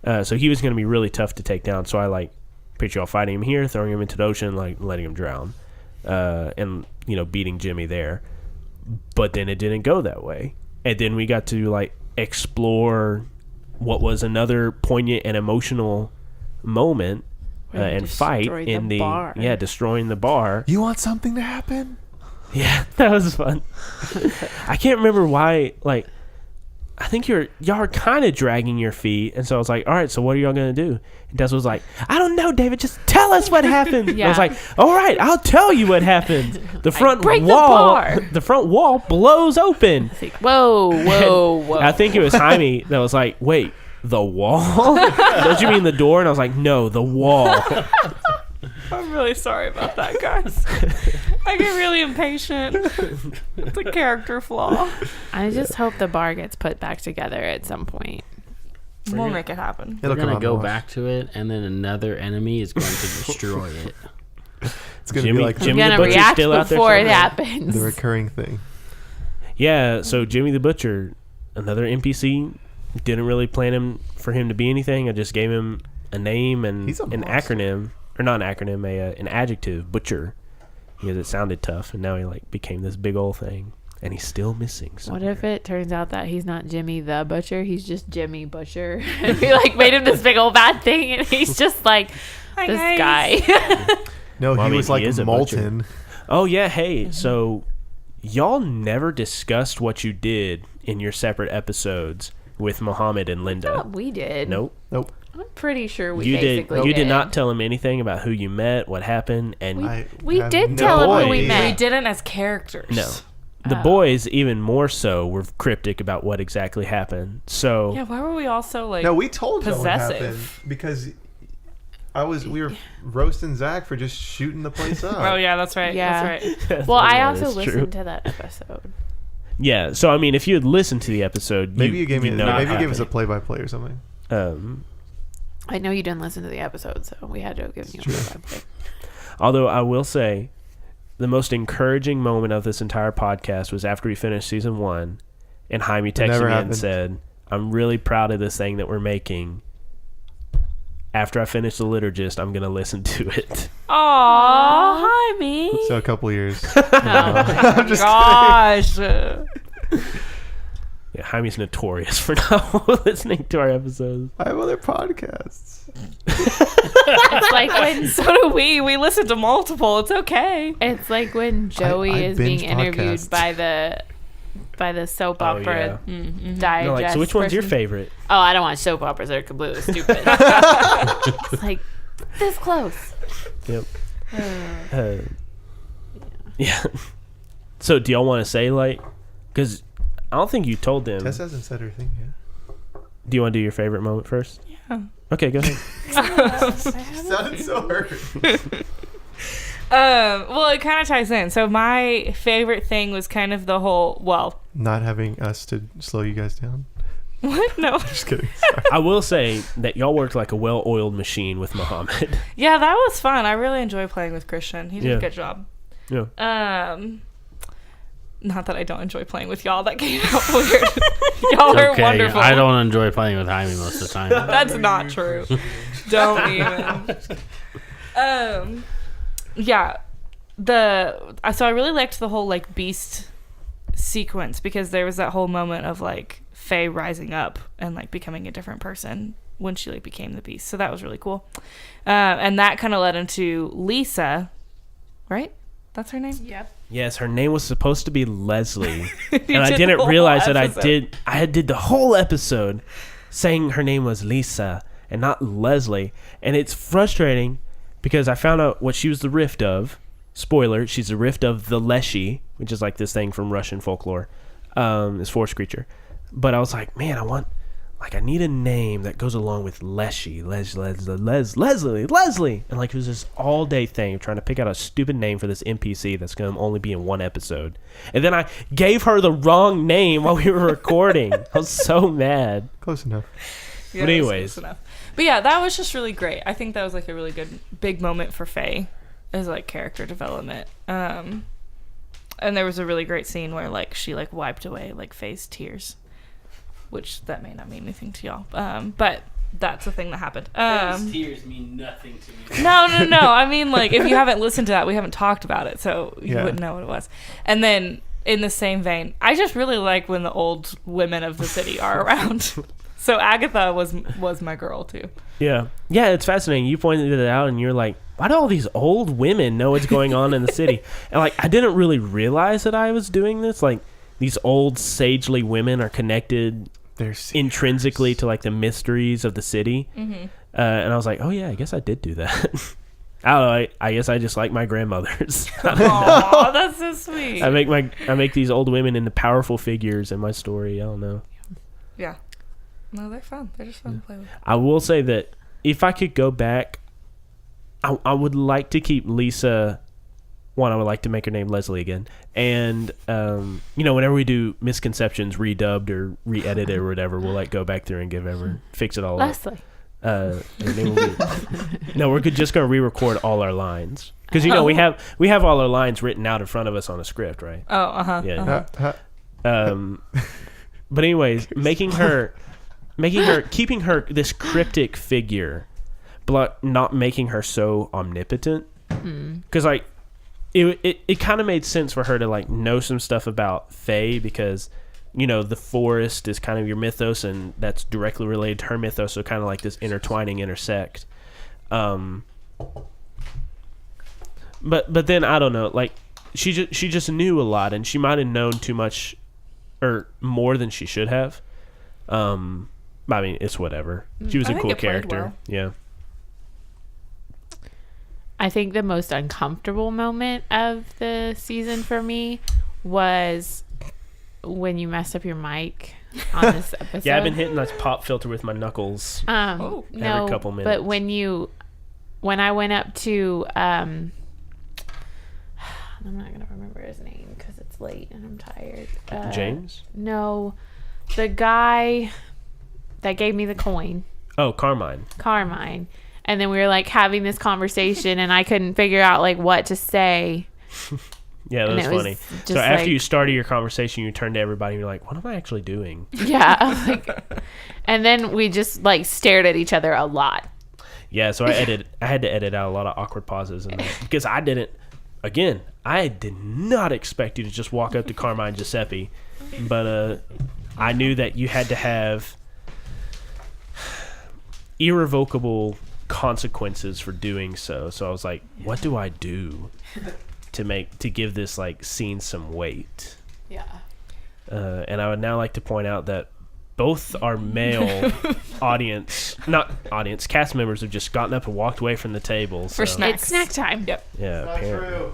So he was going to be really tough to take down. So I like picture y'all fighting him here, throwing him into the ocean, like letting him drown, and beating Jimmy there. But then it didn't go that way, and then we got to like explore what was another poignant and emotional moment Where you and fight destroyed in the bar. destroying the bar. You want something to happen? Yeah, that was fun. I can't remember why. Like, I think y'all are kind of dragging your feet, and so I was like, "All right, so what are y'all gonna do?" And Des was like, "I don't know, David. Just tell us what happened." And I was Yeah. like, "All right, I'll tell you what happened." The front break the wall, bar. the front wall blows open. It's like, whoa. I think it was Jaime that was like, "Wait, the wall? Don't you mean the door?" And I was like, "No, the wall." I'm really sorry about that, guys. I get really impatient. It's a character flaw. I just hope the bar gets put back together at some point. We'll make it happen. It'll We're come gonna out go in the wash. back to it, and then another enemy is going to destroy it. It's gonna Jimmy- be like Jimmy- I'm the gonna Butcher's react still out there before it somewhere. happens. the recurring thing. Yeah, so Jimmy the Butcher, another NPC, didn't really plan for him to be anything. I just gave him a name and He's a an monster. acronym, or not an acronym, an adjective, Butcher, because it sounded tough, and now he like became this big old thing, and he's still missing. What somewhere. if it turns out that he's not Jimmy the Butcher? He's just Jimmy Butcher. And we like made him this big old bad thing, and he's just like Hi, this guys. guy. No, Well, I he mean, was he like is a molten. Oh yeah, hey, so y'all never discussed what you did in your separate episodes with Muhammad and Linda. we did. Nope. Nope. I'm pretty sure we You did. basically You did not tell him anything about who you met, what happened, and We have did no tell him who we idea. met. We didn't as characters. no. The Oh. boys, even more so, were cryptic about what exactly happened. So Yeah, why were we all so like No, we told you what possessive? happened because we were roasting Zach for just shooting the place up. Oh yeah, that's right. Yeah. That's right. Well, I That also is true. listened to that episode. Yeah, so I mean, if you had listened to the episode, Maybe you gave me. know Maybe what you gave us a happened. play-by-play or something. I know you didn't listen to the episode, so we had to have given you a True. play-by-play. Although I will say, the most encouraging moment of this entire podcast was after we finished season 1, and Jaime texted never me and happened. said, "I'm really proud of this thing that we're making. After I finish the liturgist, I'm gonna listen to it." Aw, hi me. So a couple years. I'm just gosh. Yeah, Jaime's notorious for not listening to our episodes. I have other podcasts. It's like when So do we. We listen to multiple. It's okay. it's like when Joey I is being binge interviewed podcasts. by the soap opera digest. No, like, so which one's your person. favorite? Oh, I don't watch soap operas. They're completely stupid. It's like this close. Yep. Yeah. So do y'all want to say, like, because I don't think you told them. Tess hasn't said her thing yet. Do you want to do your favorite moment first? Yeah. Okay, go ahead. Sounded so hurt. Well, it kind of ties in. So my favorite thing was kind of the whole, well, Not having us to slow you guys down. what? No. Just kidding. Sorry. I will say that y'all worked like a well-oiled machine with Muhammad. Yeah, that was fun. I really enjoy playing with Christian. He did Yeah. a good job. Yeah. Not that I don't enjoy playing with y'all. That came out weird. Y'all are Okay, wonderful. I don't enjoy playing with Jaime most of the time. That's not true. Don't even. Yeah. So I really liked the whole like beast sequence because there was that whole moment of like Faye rising up and like becoming a different person when she like became the beast. So that was really cool. And that kind of led into Lisa, right? That's her name? Yep. Yes, her name was supposed to be Leslie, You and I did the didn't whole realize that episode. I did the whole episode saying her name was Lisa and not Leslie, and it's frustrating because I found out what she was the rift of. Spoiler: she's the rift of the Leshy, which is like this thing from Russian folklore, this forest creature. But I was like, man, I need a name that goes along with Leshy, Leslie. And like it was this all day thing of trying to pick out a stupid name for this NPC that's going to only be in one episode. And then I gave her the wrong name while we were recording. I was so mad. Close enough. Yeah, But that was anyways. close enough. But yeah, that was just really great. I think that was like a really good big moment for Faye as like character development. And there was a really great scene where like she like wiped away like Faye's tears, which that may not mean anything to y'all. But that's the thing that happened. tears mean nothing to me. No. I mean, like, if you haven't listened to that, we haven't talked about it, so you Yeah. wouldn't know what it was. And then, in the same vein, I just really like when the old women of the city are around. So Agatha was my girl, too. Yeah. Yeah, it's fascinating. You pointed it out and you're like, why do all these old women know what's going on in the city? And like, I didn't really realize that I was doing this. Like, these old sagely women are connected They're intrinsically to like the mysteries of the city. And I was like, oh yeah, I guess I did do that. I don't know. I guess I just like my grandmothers. Aw, that's so sweet. I make these old women into powerful figures in my story. I don't know. Yeah. No, they're fun. They're just fun to play with. I will say that if I could go back, I would like to keep Lisa. One, I would like to make her name Leslie again. And, whenever we do Misconceptions redubbed or re-edited or whatever, we'll like go back through and fix it all Leslie. up. Her name will be, no, we're just going to re-record all our lines. Because, we have all our lines written out in front of us on a script, right? Oh, uh-huh. Yeah. Uh-huh. But anyways, keeping her this cryptic figure, but not making her so omnipotent. Because like it kind of made sense for her to like know some stuff about Fae because the forest is kind of your mythos and that's directly related to her mythos, so kind of like this intertwining intersect. But then I don't know, like she just knew a lot and she might have known too much or more than she should have. I mean, it's whatever. She was I a think cool it played character. well. Yeah. I think the most uncomfortable moment of the season for me was when you messed up your mic on this episode. Yeah, I've been hitting this pop filter with my knuckles. No, Every couple minutes. but when I went up to I'm not gonna remember his name because it's late and I'm tired. James? No, the guy that gave me the coin, Oh, Carmine. and then we were like having this conversation and I couldn't figure out like what to say. Yeah, that And was it was funny. just So after like- you started your conversation, you turned to everybody and you're like, what am I actually doing? Yeah, and then we just like stared at each other a lot. Yeah, so I had to edit out a lot of awkward pauses and that because I did not expect you to just walk up to Carmine Giuseppe. But I knew that you had to have irrevocable consequences for doing so. So I was like, what do I do to give this like scene some weight? Yeah. And I would now like to point out that both our male cast members have just gotten up and walked away from the table. For so, snacks. It's snack time. Yep. Yeah, Not apparently. true.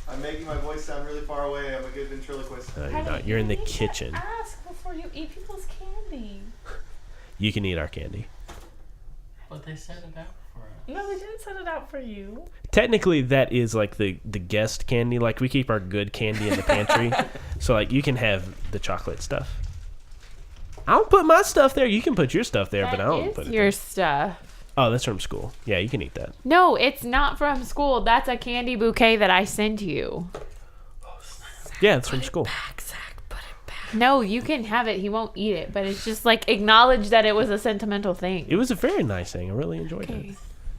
I'm making my voice sound really far away. I'm a good ventriloquist. You're not. You're in the kitchen. Ask before you eat people's candy. You can eat our candy. But they set it out for us. No, they didn't set it out for you. Technically, that is like the guest candy. Like, we keep our good candy in the pantry. So, like, you can have the chocolate stuff. I don't put my stuff there. You can put your stuff there, but I don't put it your there. stuff. Oh, that's from school. Yeah, you can eat that. No, it's not from school. That's a candy bouquet that I sent you. Yeah, it's from school. Zach, put it back. No, you can have it. He won't eat it, but it's just like acknowledge that it was a sentimental thing. It was a very nice thing. I really enjoyed Okay. it.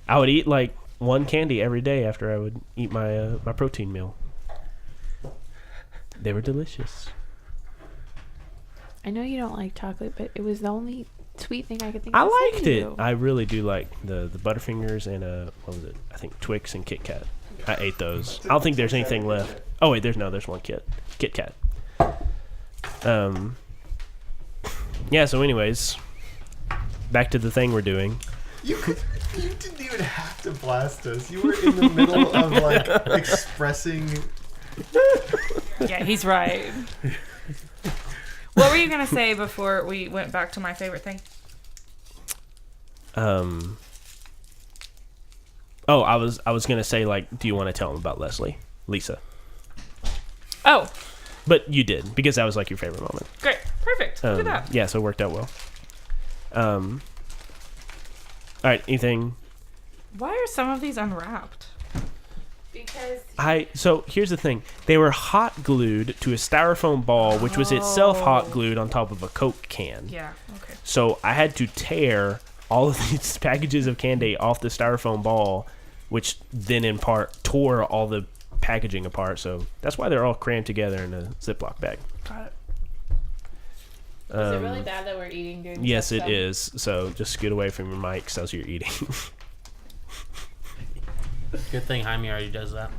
I would eat like one candy every day after I would eat my my protein meal. They were delicious. I know you don't like chocolate, but it was the only sweet thing I could think I of. liked it. I really do like the Butterfingers and what was it? I think Twix and Kit Kat. I ate those. I don't think there's anything left. Oh wait, there's one Kit Kat. Yeah. So, anyways, back to the thing we're doing. You didn't even have to blast us. You were in the middle of like expressing. Yeah, he's right. What were you gonna say before we went back to my favorite thing? Oh, I was gonna say, like, do you want to tell him about Lisa? Oh, But you did, because that was like your favorite moment. great, perfect. Look at that. Yeah, so it worked out well. All right, anything? Why are some of these unwrapped? Because So here's the thing: they were hot glued to a styrofoam ball, which was itself hot glued on top of a Coke can. Yeah. Okay. So I had to tear all of these packages of candy off the styrofoam ball, which then in part tore all the packaging apart. So that's why they're all crammed together in a Ziploc bag. Got it. is it really bad that we're eating during Yes, this it is. So just scoot away from your mics as you're eating. Good thing Jaime already does that.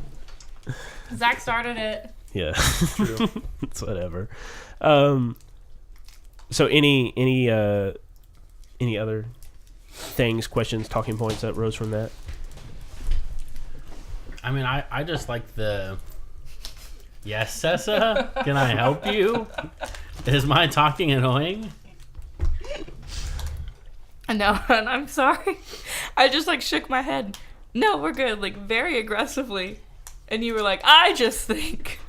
Zach started it. Yeah, True. it's whatever. So any other things, questions, talking points that rose from that? I mean, I just like the... Yes, Sessa? Can I help you? Is my talking annoying? No, and I'm sorry. I just like shook my head. No, we're good. Like very aggressively. And you were like, I just think.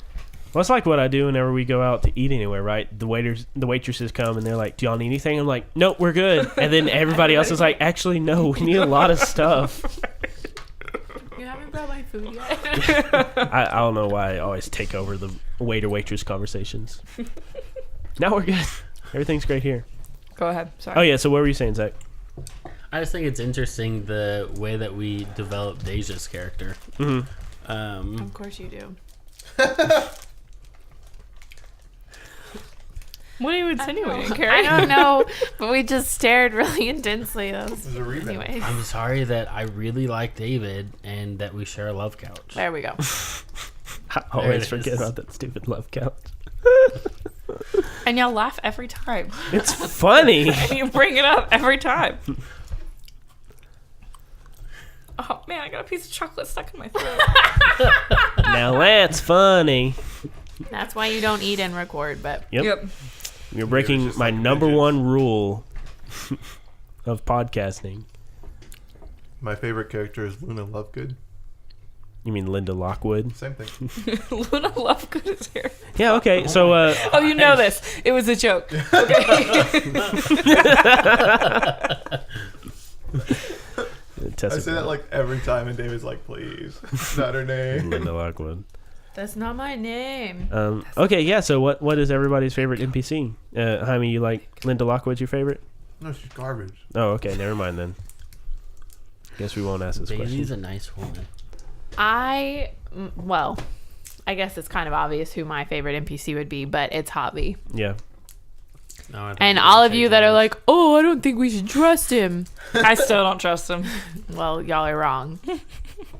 Well, it's like what I do whenever we go out to eat anywhere, right? The waitresses come and they're like, "Do y'all need anything?" I'm like, "Nope, we're good." And then everybody else is like, "Actually, no, we need a lot of stuff." You haven't brought my food yet. I don't know why I always take over the waiter-waitress conversations. Now we're good. Everything's great here. Go ahead. Sorry. Oh yeah, so what were you saying, Zach? I just think it's interesting the way that we develop Deja's character. Mm-hmm. Of course you do. What are you insinuating, I Carrie? don't know, but we just stared really intensely. This is a rebound. Anyways, I'm sorry that I really like David and that we share a love couch. there we go. I There always it forget is. about that stupid love couch. And y'all laugh every time. It's funny. You bring it up every time. Oh man, I got a piece of chocolate stuck in my throat. Now that's funny. That's why you don't eat and record. But Yep. You're breaking just my like number midgets. one rule of podcasting. My favorite character is Luna Lovegood. You mean Linda Lockwood? Same thing. Luna Lovegood is here. Yeah, okay. So, Oh, you know this. It was a joke. Okay. I say that like every time, and David's like, "Please, it's not her name." Linda Lockwood. that's not my name. Okay, yeah. So, what is everybody's favorite NPC? Jaime, you like Linda Lockwood's your favorite? No, she's garbage. Oh, okay. Never mind then. Guess we won't ask this Daisy's question. a nice woman. Well, I guess it's kind of obvious who my favorite NPC would be, but it's Hobby. Yeah. No, I don't And think all we of say you that are James. like, oh, I don't think we should trust him. I still don't trust him. Well, y'all are wrong.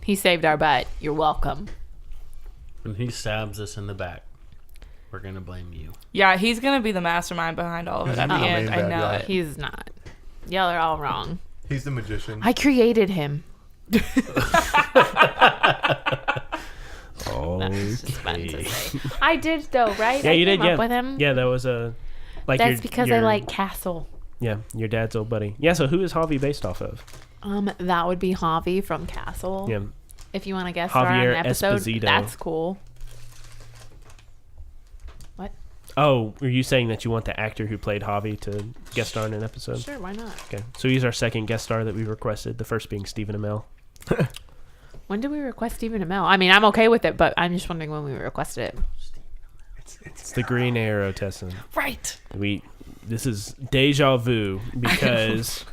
He saved our butt. You're welcome. When he stabs us in the back, we're gonna blame you. Yeah, he's gonna be the mastermind behind all of it at the He's the end. main I bad know guy. it. He's not. Y'all are all wrong. He's the magician. I created him. That's just fun to say. I did though, right? Yeah, I you came did. Yeah, up with him. yeah, that was a like. That's your, because your, I like Castle. Yeah, your dad's old buddy. Yeah. So who is Javi based off of? That would be Javi from Castle. Yeah. If you want to guest star on Javier an episode, Esposito. that's cool. What? Oh, were you saying that you want the actor who played Javi to guest star in an episode? Sure, why not? Okay. So he's our second guest star that we requested. The first being Stephen Amell. When did we request Stephen Amell? I mean, I'm okay with it, but I'm just wondering when we requested it. It's the Green Arrow, Tessin. Right. This is deja vu because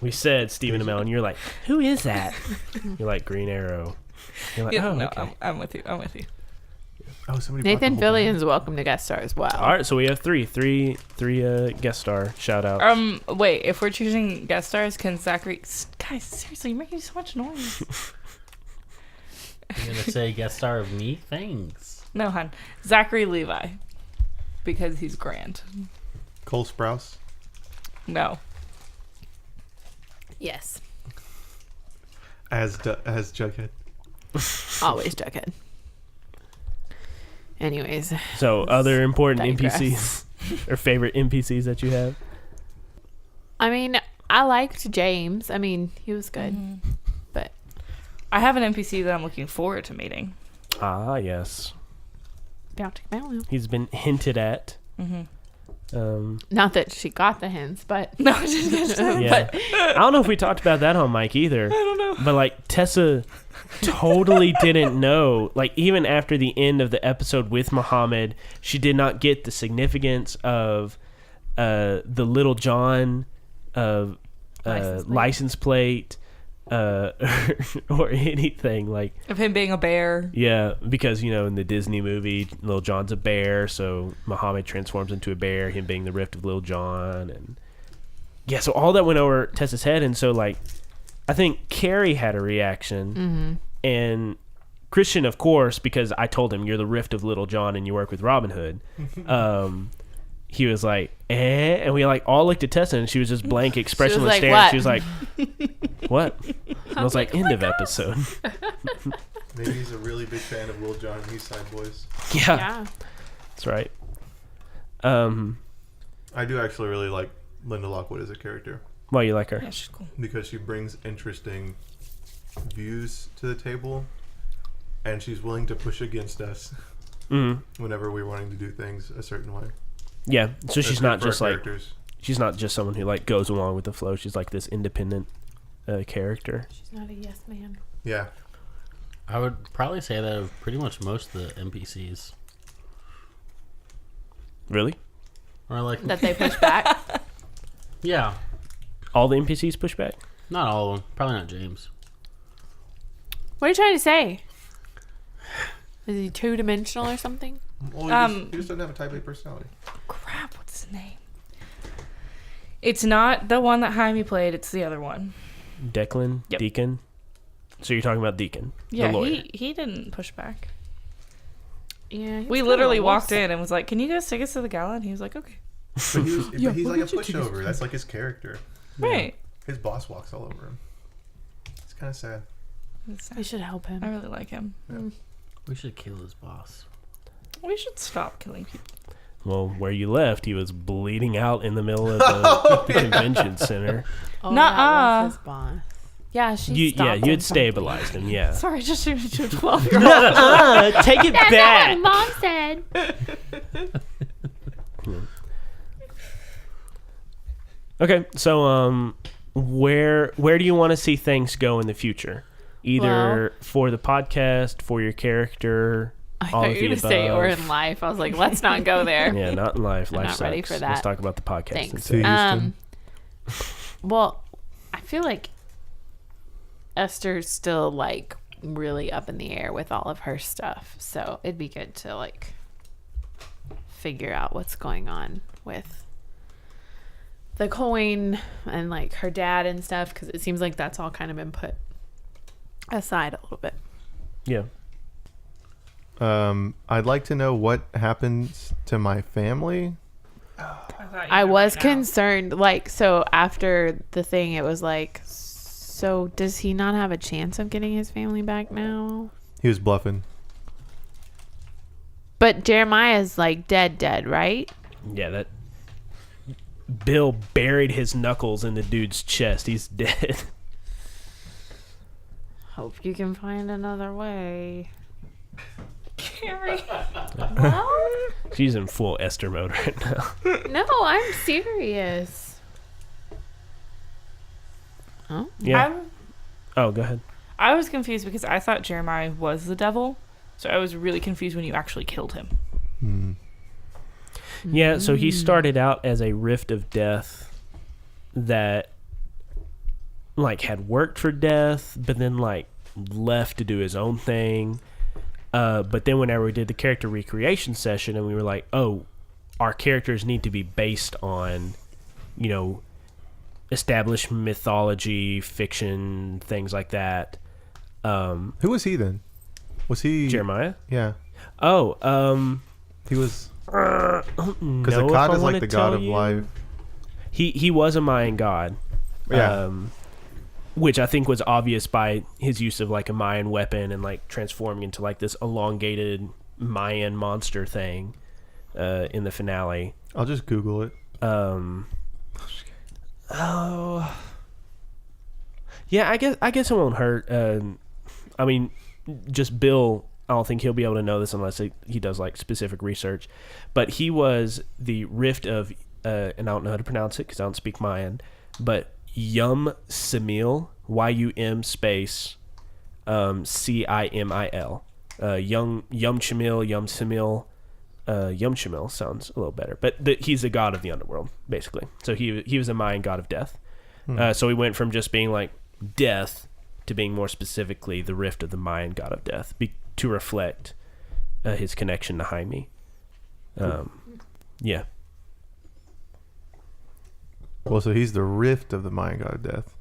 we said Stephen Amell, and you're like, who is that? You're like Green Arrow. You're like, Yeah, oh, no, okay. I'm with you. I'm with you. Oh, somebody. Nathan brought the whole Fillion's welcome to guest star as well. All right, so we have three guest star shout outs. Wait, if we're choosing guest stars, can Zachary... Guys, seriously, you're making so much noise. You're gonna say guest star of me? Thanks. No, hun. Zachary Levi. Because he's grand. Cole Sprouse. No. Yes. As Jughead. Always Jughead. Anyways. So other important digress. NPCs or favorite NPCs that you have? I mean, I liked James. I mean, he was good. Mm-hmm. But I have an NPC that I'm looking forward to meeting. Ah, yes. Bounty Mountain. He's been hinted at. Mm-hmm. Not that she got the hints, but No, I just Yeah. I don't know if we talked about that on mic either. I don't know. But like Tessa totally didn't know. Like even after the end of the episode with Muhammad, she did not get the significance of the Little John license plate or anything like. of him being a bear. Yeah, because in the Disney movie, Little John's a bear, so Muhammad transforms into a bear, him being the rift of Little John, and yeah, so all that went over Tessa's head, and so like, I think Carrie had a reaction, and Christian, of course, because I told him you're the rift of Little John and you work with Robin Hood. He was like, and we like all looked at Tessa, and she was just blank, expressionless like, stare. "What?" She was like, what? And I was like, end of episode. Maybe he's a really big fan of Lil Jon and East Side Boys. yeah. That's right. I do actually really like Linda Lockwood as a character Well, you like her. Yeah, she's cool. because she brings interesting views to the table, and she's willing to push against us whenever we're wanting to do things a certain way. Yeah, so she's That's not good for just our like characters. she's not just someone who like goes along with the flow. She's like this independent character. She's not a yes man. Yeah. I would probably say that of pretty much most of the NPCs. Really? Or like, That they push back. yeah, All the NPCs push back? not all of them. Probably not James. What are you trying to say? Is he 2-dimensional or something? Well, he just doesn't have a type A personality. Crap, what's his name? It's not the one that Jaime played. It's the other one. Declan? Yep. Deacon? So you're talking about Deacon, Yeah, the lawyer. he didn't push back. Yeah. We literally walked in and was like, "Can you guys take us to the gala?" And he was like, "Okay." But he's like a pushover. That's like his character. Right. His boss walks all over him. It's kind of sad. We should help him. I really like him. We should kill his boss. We should stop killing people. Well, where you left, he was bleeding out in the middle of the convention center. Oh, Nuh-uh. that was his boss. Yeah, she You stopped had him stabilized him, yeah. Sorry, just shoot me to a 12-year-old. Take it That's back. not what Mom said. Okay, so where do you want to see things go in the future? Either for the podcast, for your character, I all thought of you were the going to say, or above. in life. I was like, let's not go there. Yeah, not in life. I'm Life not sucks. ready for Let's that. talk about the podcast Thanks. instead. Well, I feel like Esther's still like really up in the air with all of her stuff, so it'd be good to like figure out what's going on with the coin and like her dad and stuff, because it seems like that's all kind of been put aside a little bit. Yeah. I'd like to know what happens to my family. I was concerned, like, so after the thing, it was like, so does he not have a chance of getting his family back now? He was bluffing. But Jeremiah's like dead, right? Yeah, that Bill buried his knuckles in the dude's chest. He's dead. Hope you can find another way. Carrie. Well, She's in full Esther mode right now. no, I'm serious. Oh, Yeah. Oh, go ahead. I was confused because I thought Jeremiah was the devil. So I was really confused when you actually killed him. Hmm. Yeah, so he started out as a rift of death that like had worked for death, but then like left to do his own thing. But then whenever we did the character recreation session and we were like, oh, our characters need to be based on, you know, established mythology, fiction, things like that. Who was he then? Was he Jeremiah? Yeah, Oh, he was because because Akkad is like the god of life. He was a Mayan god. Yeah. Which I think was obvious by his use of like a Mayan weapon and like transforming into like this elongated Mayan monster thing in the finale. I'll just Google it. Oh, yeah. I guess it won't hurt. I mean, just Bill. I don't think he'll be able to know this unless he does like specific research. But he was the rift of, and I don't know how to pronounce it because I don't speak Mayan, but Yum Simil, YUM space CIMIL. Yum Chamil, Yum Simil. Yum Chamil sounds a little better, but he's a god of the underworld, basically. So he was a Mayan god of death. So he went from just being like death to being more specifically the rift of the Mayan god of death, to reflect his connection to Jaime. Yeah. Well, so he's the rift of the Mayan god of death.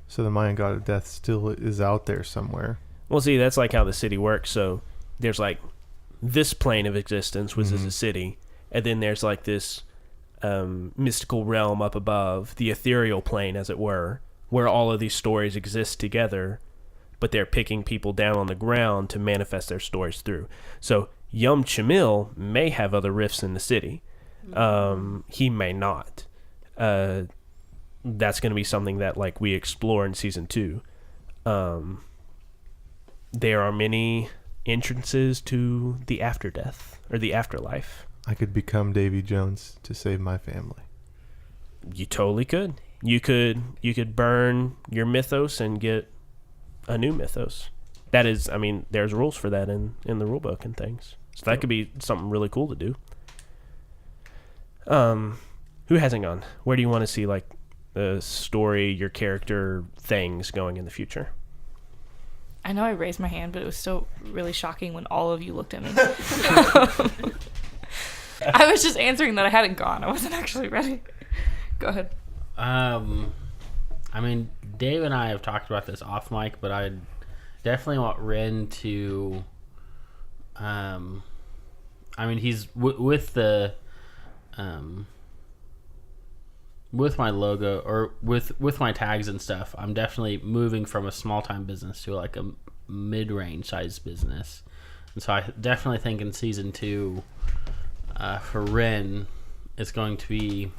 So the Mayan god of death still is out there somewhere. Well, see, that's like how the city works. So there's like this plane of existence, which is a city, and then there's like this mystical realm up above, the ethereal plane, as it were, where all of these stories exist together, but they're picking people down on the ground to manifest their stories through. So Yum Chamil may have other rifts in the city. He may not. That's going to be something that like we explore in season 2. There are many entrances to the after death or the afterlife. I could become Davy Jones to save my family. You totally could. You could burn your mythos and get a new mythos. That is, I mean, there's rules for that in the rule book and things. So that could be something really cool to do. Who hasn't gone? Where do you want to see like the story, your character, things going in the future? I know I raised my hand, but it was still really shocking when all of you looked at me. I was just answering that I hadn't gone. I wasn't actually ready. Go ahead. I mean, Dave and I have talked about this off mic, but I definitely want Ren to. I mean, he's with the, with my logo or with my tags and stuff. I'm definitely moving from a small time business to like a mid-range size business, and so I definitely think in season 2, for Ren, it's going to be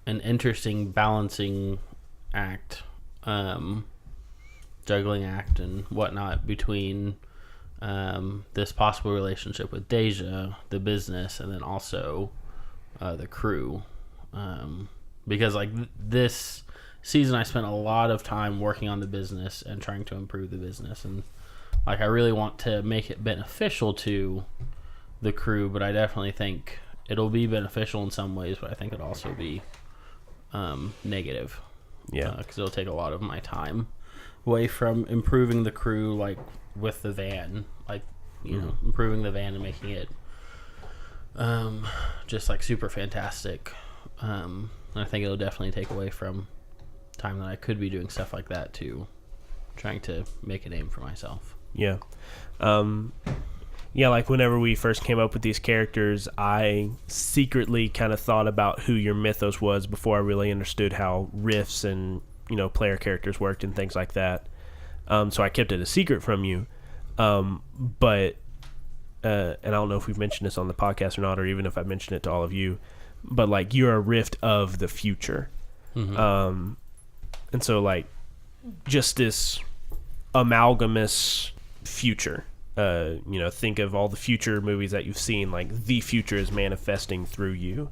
an interesting balancing act, juggling act and whatnot between this possible relationship with Deja, the business, and then also the crew, because like this season I spent a lot of time working on the business and trying to improve the business, and like I really want to make it beneficial to the crew, but I definitely think it'll be beneficial in some ways, but I think it'll also be negative. Yeah, because it'll take a lot of my time away from improving the crew, like with the van, like you know, improving the van and making it just like super fantastic. I think it'll definitely take away from time that I could be doing stuff like that to trying to make a name for myself. Yeah. Yeah, like whenever we first came up with these characters, I secretly kind of thought about who your mythos was before I really understood how riffs and, player characters worked and things like that. So I kept it a secret from you. But and I don't know if we've mentioned this on the podcast or not, or even if I mentioned it to all of you, but like you're a rift of the future. Mm-hmm. And so like just this amalgamous future. Think of all the future movies that you've seen, like the future is manifesting through you.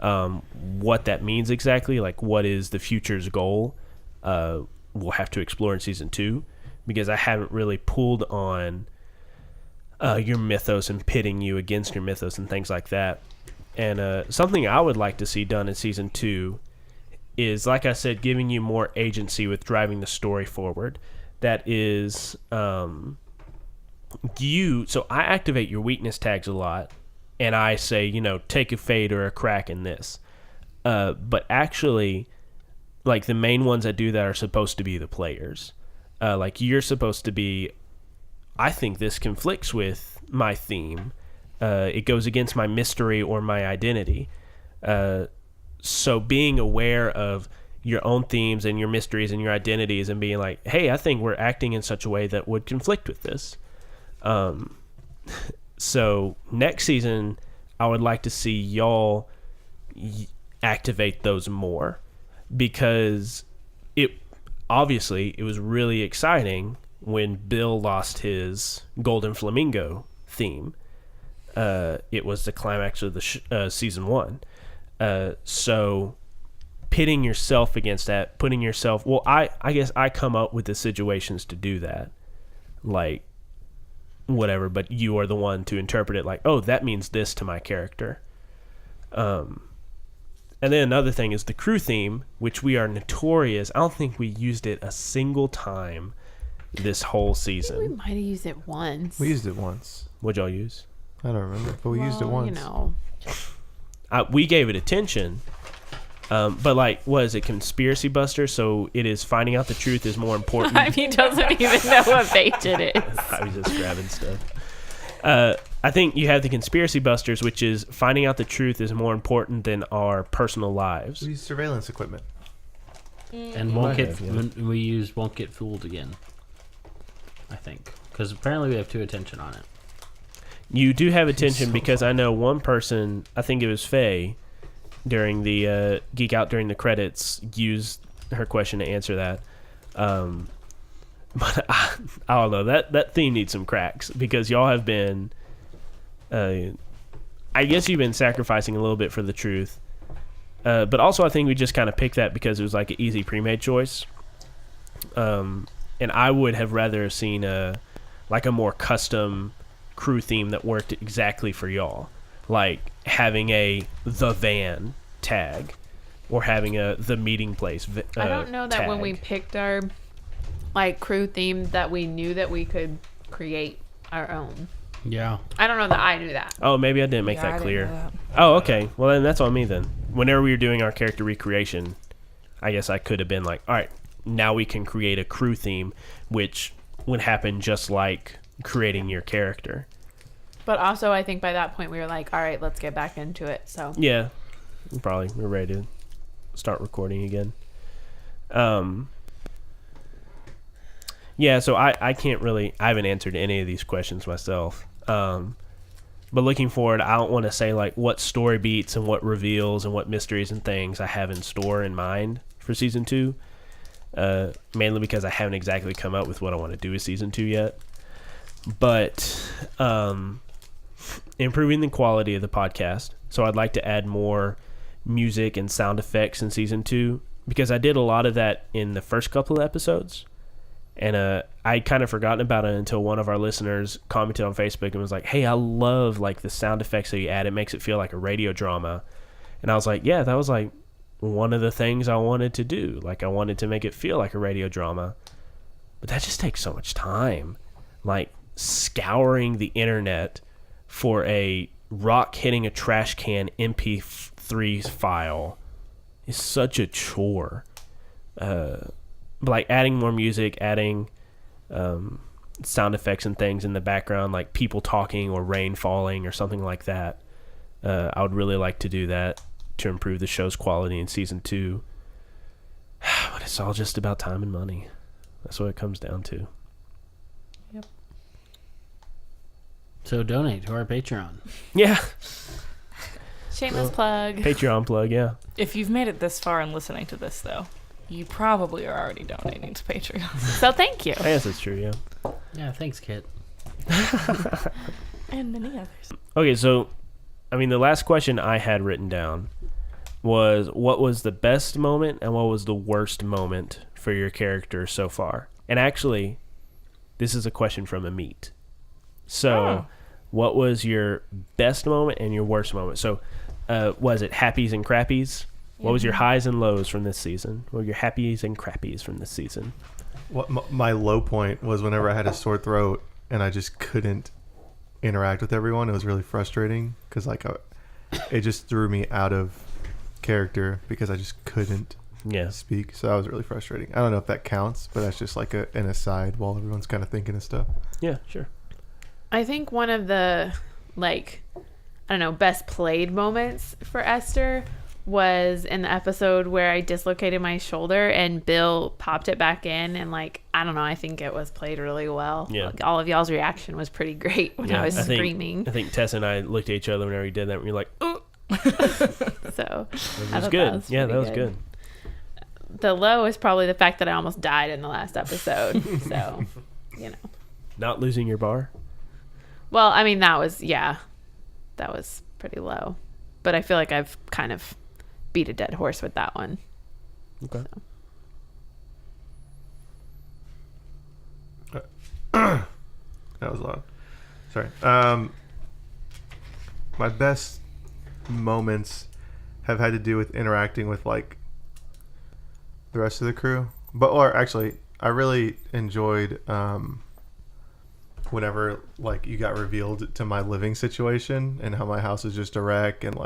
What that means exactly, like what is the future's goal, we'll have to explore in season 2, because I haven't really pulled on your mythos and pitting you against your mythos and things like that. And something I would like to see done in season 2 is, like I said, giving you more agency with driving the story forward. That is... so I activate your weakness tags a lot, and I say, take a fade or a crack in this. But actually, like the main ones that do that are supposed to be the players. Like you're supposed to be, I think this conflicts with my theme. It goes against my mystery or my identity. So being aware of your own themes and your mysteries and your identities and being like, hey, I think we're acting in such a way that would conflict with this. So next season, I would like to see y'all activate those more, because it was really exciting when Bill lost his Golden Flamingo theme. It was the climax of the season 1. So pitting yourself against that, putting yourself, I guess I come up with the situations to do that, like whatever, but you are the one to interpret it like, oh, that means this to my character. And then another thing is the crew theme, which we are notorious. I don't think we used it a single time this whole season. We might have used it once. We used it once. What'd y'all use? I don't remember, but we used it once. We gave it attention. But like, what is it, Conspiracy Buster? So it is finding out the truth is more important. He doesn't even know what page it is. I was just grabbing stuff. I think you have the Conspiracy Busters, which is finding out the truth is more important than our personal lives. We use surveillance equipment. And won't get fooled again, I think. Because apparently we have 2 attention on it. You do have attention, because I know one person, I think it was Faye, during the Geek Out during the credits, used her question to answer that. But I don't know, that theme needs some cracks, because y'all have been, I guess you've been sacrificing a little bit for the truth. But also I think we just kind of picked that because it was like an easy pre-made choice. And I would have rather seen a more custom crew theme that worked exactly for y'all. Like having the van tag, or having the meeting place I don't know that tag. when we picked our crew theme that we knew that we could create our own. Yeah. I don't know that I knew that. Oh, maybe I didn't make that clear. Oh, okay. Well, then that's on me then. Whenever we were doing our character recreation, I guess I could have been like, all right, now we can create a crew theme, which would happen just like creating your character. But also, I think by that point we were like, all right, let's get back into it. So yeah, we're ready to start recording again. Yeah, so I haven't answered any of these questions myself. But looking forward, I don't want to say like what story beats and what reveals and what mysteries and things I have in store in mind for season 2. Mainly because I haven't exactly come up with what I want to do with season 2 yet. But improving the quality of the podcast. So I'd like to add more music and sound effects in season 2, because I did a lot of that in the first couple of episodes. And I'd kind of forgotten about it until one of our listeners commented on Facebook and was like, hey, I love like the sound effects that you add. It makes it feel like a radio drama. And I was like, yeah, that was like one of the things I wanted to do. Like I wanted to make it feel like a radio drama. But that just takes so much time. Like scouring the internet for a rock hitting a trash can MP3 MP3 file is such a chore. Like adding more music, adding sound effects and things in the background, like people talking or rain falling or something like that. I would really like to do that to improve the show's quality in season 2. But it's all just about time and money. That's what it comes down to. Yep. So donate to our Patreon. Yeah. Shameless plug. Patreon plug, yeah. If you've made it this far and listening to this, though, you probably are already donating to Patreon. So thank you. I guess that's true, yeah. Yeah, thanks, Kit. And many others. Okay, so, I mean, the last question I had written down was, what was the best moment and what was the worst moment for your character so far? And actually, this is a question from Amit. So, what was your best moment and your worst moment? So, was it happies and crappies? What was your highs and lows from this season? What were your happies and crappies from this season? What my low point was whenever I had a sore throat and I just couldn't interact with everyone. It was really frustrating because it just threw me out of character because I just couldn't speak. So that was really frustrating. I don't know if that counts, but that's just like an aside while everyone's kind of thinking of stuff. Yeah, sure. I think one of the, best played moments for Esther was in the episode where I dislocated my shoulder and Bill popped it back in, and I think it was played really well. Yeah. All of y'all's reaction was pretty great when I was screaming. I think Tess and I looked at each other whenever he did that and we were like, oh. So it was good. That was good. The low is probably the fact that I almost died in the last episode. So, Not losing your bar? Well, I mean, that was pretty low. But I feel like I've kind of beat a dead horse with that one. Okay. So. That was loud. Sorry. My best moments have had to do with interacting with the rest of the crew. I really enjoyed whenever you got revealed to my living situation and how my house is just a wreck and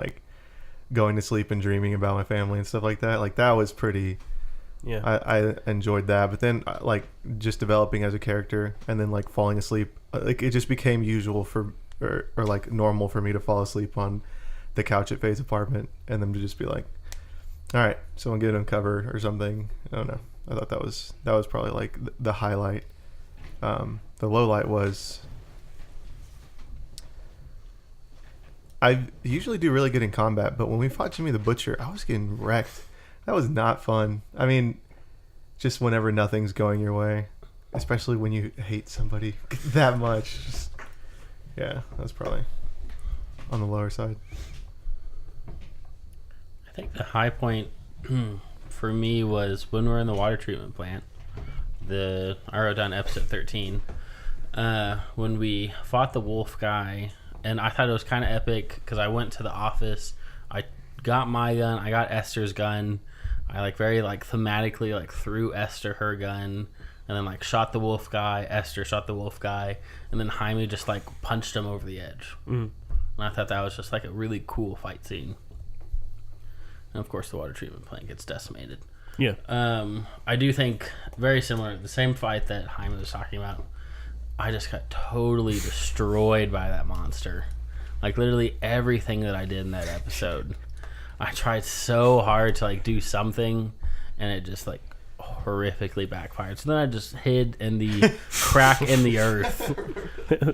going to sleep and dreaming about my family and stuff like that. That was pretty. Yeah. I enjoyed that, but then just developing as a character and then falling asleep, it just became usual or normal for me to fall asleep on the couch at Faye's apartment and them to just be like, all right, someone get on cover or something. I don't know. I thought that was probably the highlight. The low light was I usually do really good in combat, but when we fought Jimmy the Butcher, I was getting wrecked. That was not fun. I mean, just whenever nothing's going your way, especially when you hate somebody that much. That was probably on the lower side. I think the high point for me was when we're in the water treatment plant. I wrote down episode 13. When we fought the wolf guy, and I thought it was kind of epic because I went to the office, I got my gun, I got Esther's gun, I very thematically threw Esther her gun, and then shot the wolf guy, Esther shot the wolf guy, and then Jaime just punched him over the edge. And I thought that was just a really cool fight scene. And of course the water treatment plant gets decimated. Yeah. I do think very similar, the same fight that Jaime was talking about. I just got totally destroyed by that monster. Literally everything that I did in that episode. I tried so hard to do something, and it just horrifically backfired. So then I just hid in the crack in the earth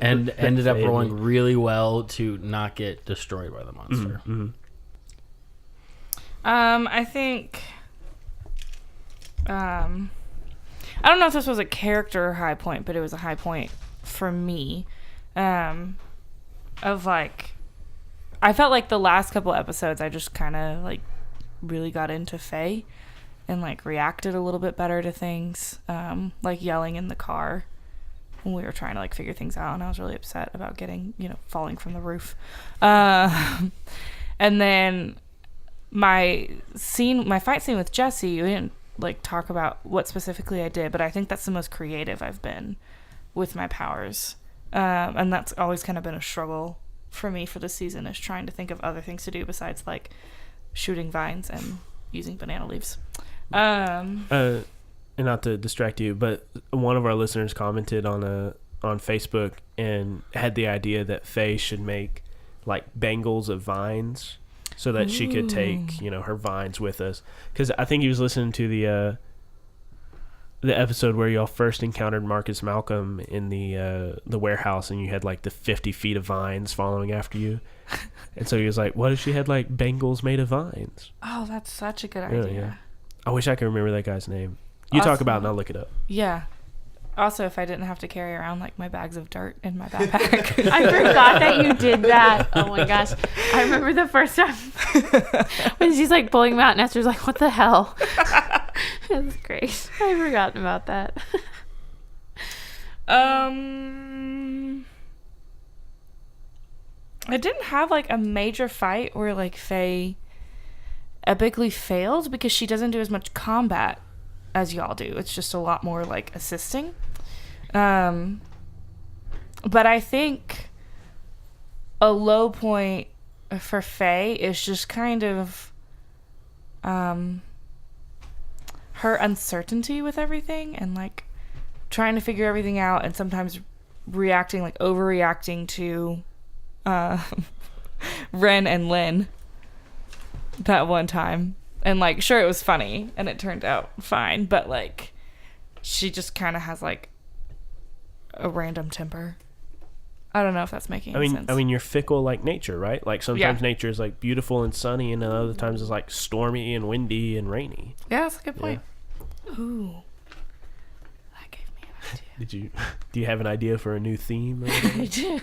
and ended up rolling really well to not get destroyed by the monster. Mm-hmm. I think I don't know if this was a character high point, but it was a high point for me. I felt like the last couple episodes I just kind of really got into Faye and reacted a little bit better to things, yelling in the car when we were trying to figure things out, and I was really upset about getting falling from the roof. And then my fight scene with Jesse, we didn't talk about what specifically I did, but I think that's the most creative I've been with my powers, and that's always kind of been a struggle for me for this season, is trying to think of other things to do besides shooting vines and using banana leaves. And not to distract you, but one of our listeners commented on Facebook and had the idea that Faye should make like bangles of vines so that she could take, you know, her vines with us. Because I think he was listening to the episode where y'all first encountered Marcus Malcolm in the warehouse, and you had like the 50 feet of vines following after you. And so he was like, what if she had like bangles made of vines? Oh, that's such a good idea. Yeah. I wish I could remember that guy's name. You talk about it and I'll look it up. Yeah. Also, if I didn't have to carry around like my bags of dirt in my backpack. I forgot that you did that. Oh my gosh. I remember the first time when she's like pulling them out and Esther's like, what the hell? It was great. I forgotten about that. I didn't have like a major fight where like Faye epically failed because she doesn't do as much combat as y'all do. It's just a lot more like assisting. But I think a low point for Faye is just kind of her uncertainty with everything and like trying to figure everything out and sometimes reacting, like overreacting to Ren and Lynn that one time. And like, sure, it was funny and it turned out fine, but like she just kind of has like a random temper. I don't know if that's making any sense. I mean, you're fickle like nature, right? Like sometimes nature is like beautiful and sunny, and other times it's like stormy and windy and rainy. Yeah, that's a good point. Yeah. Ooh, that gave me an idea. Do you have an idea for a new theme? Or I do.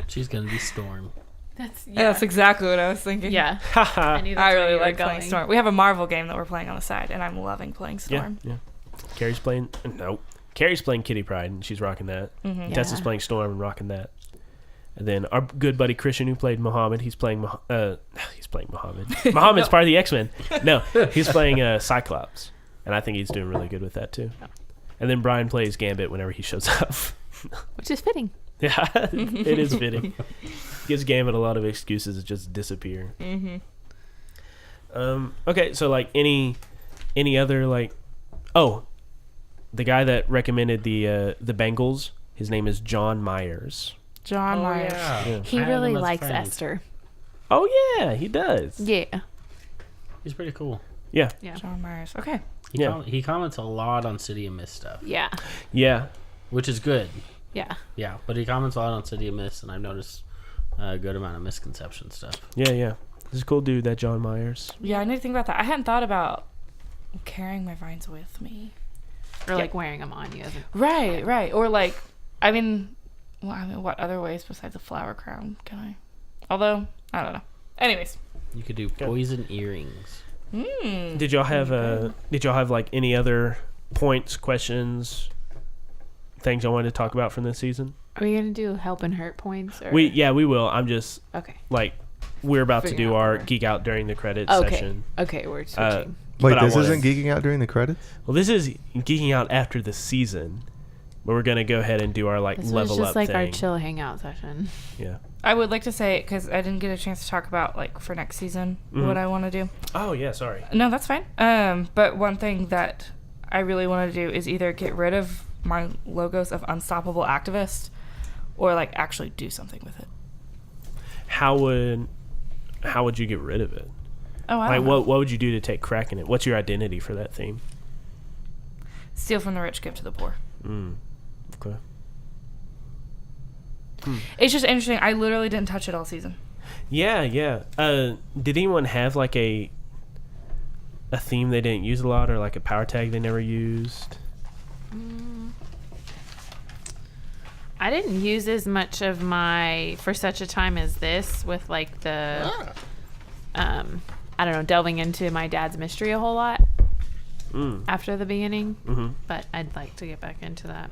She's gonna be Storm. That's exactly what I was thinking. Yeah. I really like playing Storm. We have a Marvel game that we're playing on the side, and I'm loving playing Storm. Yeah. Carrie's playing Kitty Pryde, and she's rocking that. Mm-hmm. Tessa's playing Storm and rocking that. And then our good buddy Christian, who played Muhammad, he's playing Muhammad. Muhammad's part of the X-Men. No, he's playing Cyclops, and I think he's doing really good with that too. And then Brian plays Gambit whenever he shows up, Which is fitting. Yeah, it is fitting. Gives Gambit a lot of excuses to just disappear. Mm-hmm. Okay, so like any other like, the guy that recommended the Bengals, his name is John Myers. John Myers. Yeah. He really likes Esther. Oh yeah, he does. Yeah. He's pretty cool. Yeah. John Myers. Okay. He comments a lot on City of Mist stuff. Yeah. Yeah. Which is good. Yeah. Yeah, but he comments a lot on City of Mist, and I've noticed a good amount of misconception stuff. Yeah. This is a cool dude, that John Myers. Yeah, I need to think about that. I hadn't thought about carrying my vines with me. Or like wearing them on you. Right. Or like, what other ways besides a flower crown can I? Although, I don't know. Anyways. You could do poison earrings. Did y'all have like any other points, questions, things I wanted to talk about from this season? Are we gonna do help and hurt points? Or? We will. I'm just like we're about to do our geek out during the credits session. Okay, we're switching. Wait, this isn't geeking out during the credits? Well, this is geeking out after the season, but we're gonna go ahead and do our like this level was just up like thing. our chill hangout session. Yeah. I would like to say, because I didn't get a chance to talk about like for next season what I want to do. Oh yeah, sorry. No, that's fine. But one thing that I really want to do is either get rid of my logos of Unstoppable Activist, or like actually do something with it. How would you get rid of it? Oh, I don't know. What would you do to take crack in it? What's your identity for that theme? Steal from the rich, give to the poor. Okay. It's just interesting. I literally didn't touch it all season. Yeah. Did anyone have like a theme they didn't use a lot, or like a power tag they never used? I didn't use as much of my For Such a Time as This with like the I don't know, delving into my dad's mystery a whole lot after the beginning, but I'd like to get back into that.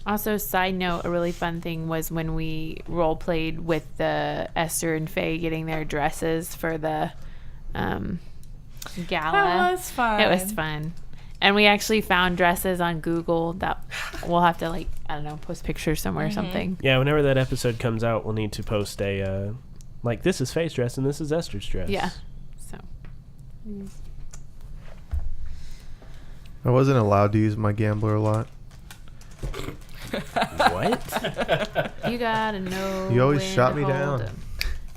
Also, side note, a really fun thing was when we role played with the Esther and Faye getting their dresses for the gala. That was fun. It was fun. And we actually found dresses on Google that we'll have to post pictures somewhere or something. Yeah, whenever that episode comes out, we'll need to post a Like, this is Faye's dress and this is Esther's dress. Yeah. So. I wasn't allowed to use my gambler a lot. What? You gotta know. You always when shot to me hold down. 'em.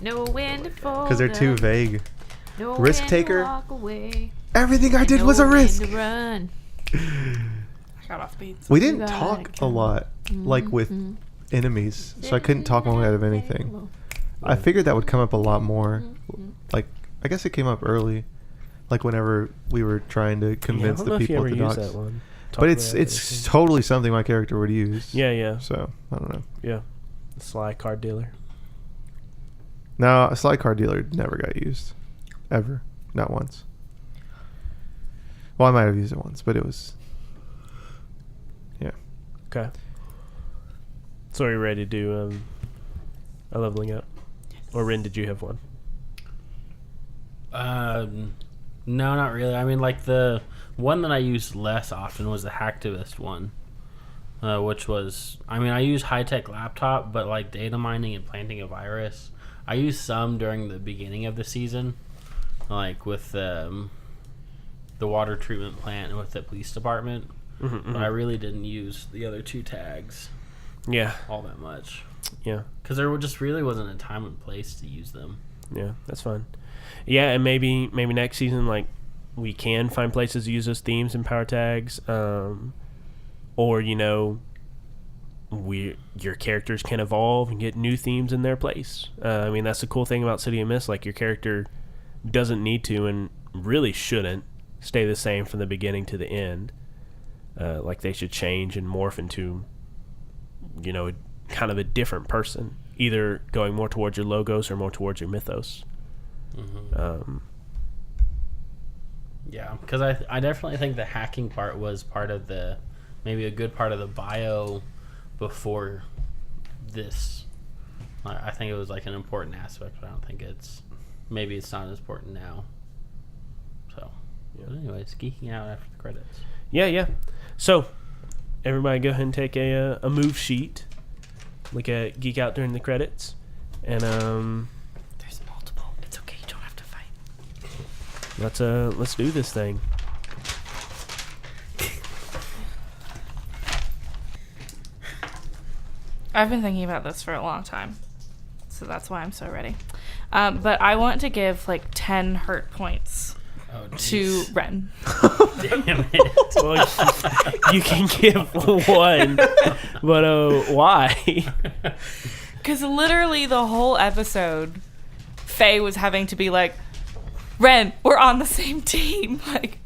Know when to fold. Because they're too 'em. vague. Know Risk when to taker? walk away. Everything I And did know was a when risk. to run. I got off beats. We didn't You talk gotta a lot, like with enemies, so I couldn't talk my way out of anything. I figured that would come up a lot more. Like, I guess it came up early, like whenever we were trying to convince I don't the know if you people ever at the used docks. that one. But it's totally something my character would use. Yeah. So I don't know. Yeah. The sly card dealer. No, a slide card dealer never got used, ever, not once. Well, I might have used it once, but it was. Yeah. Okay. So are you ready to do a leveling up? Or Rin, did you have one? No, not really. I mean, like, the one that I used less often was the hacktivist one, which was, I mean, I use high-tech laptop, but like data mining and planting a virus, I used some during the beginning of the season, like with the water treatment plant and with the police department. But I really didn't use the other two tags Yeah. all that much. Yeah. Because there just really wasn't a time and place to use them. Yeah, that's fine. Yeah, and maybe next season, like, we can find places to use those themes and power tags, or your characters can evolve and get new themes in their place. I mean, that's the cool thing about City of Mist. Like, your character doesn't need to and really shouldn't stay the same from the beginning to the end. Like, they should change and morph into, kind of a different person, either going more towards your logos or more towards your mythos. Yeah, because I definitely think the hacking part was part of maybe a good part of the bio before this. I think it was like an important aspect, but I don't think maybe it's not as important now. So, but anyways, geeking out after the credits. Yeah. So, everybody go ahead and take a move sheet. Look at Geek Out during the credits. And, There's multiple. It's okay. You don't have to fight. let's do this thing. I've been thinking about this for a long time, so that's why I'm so ready. But I want to give like 10 hurt points to Ren. Damn it. Well, you can give one, but why? Because literally the whole episode, Faye was having to be like, Ren, we're on the same team. Like,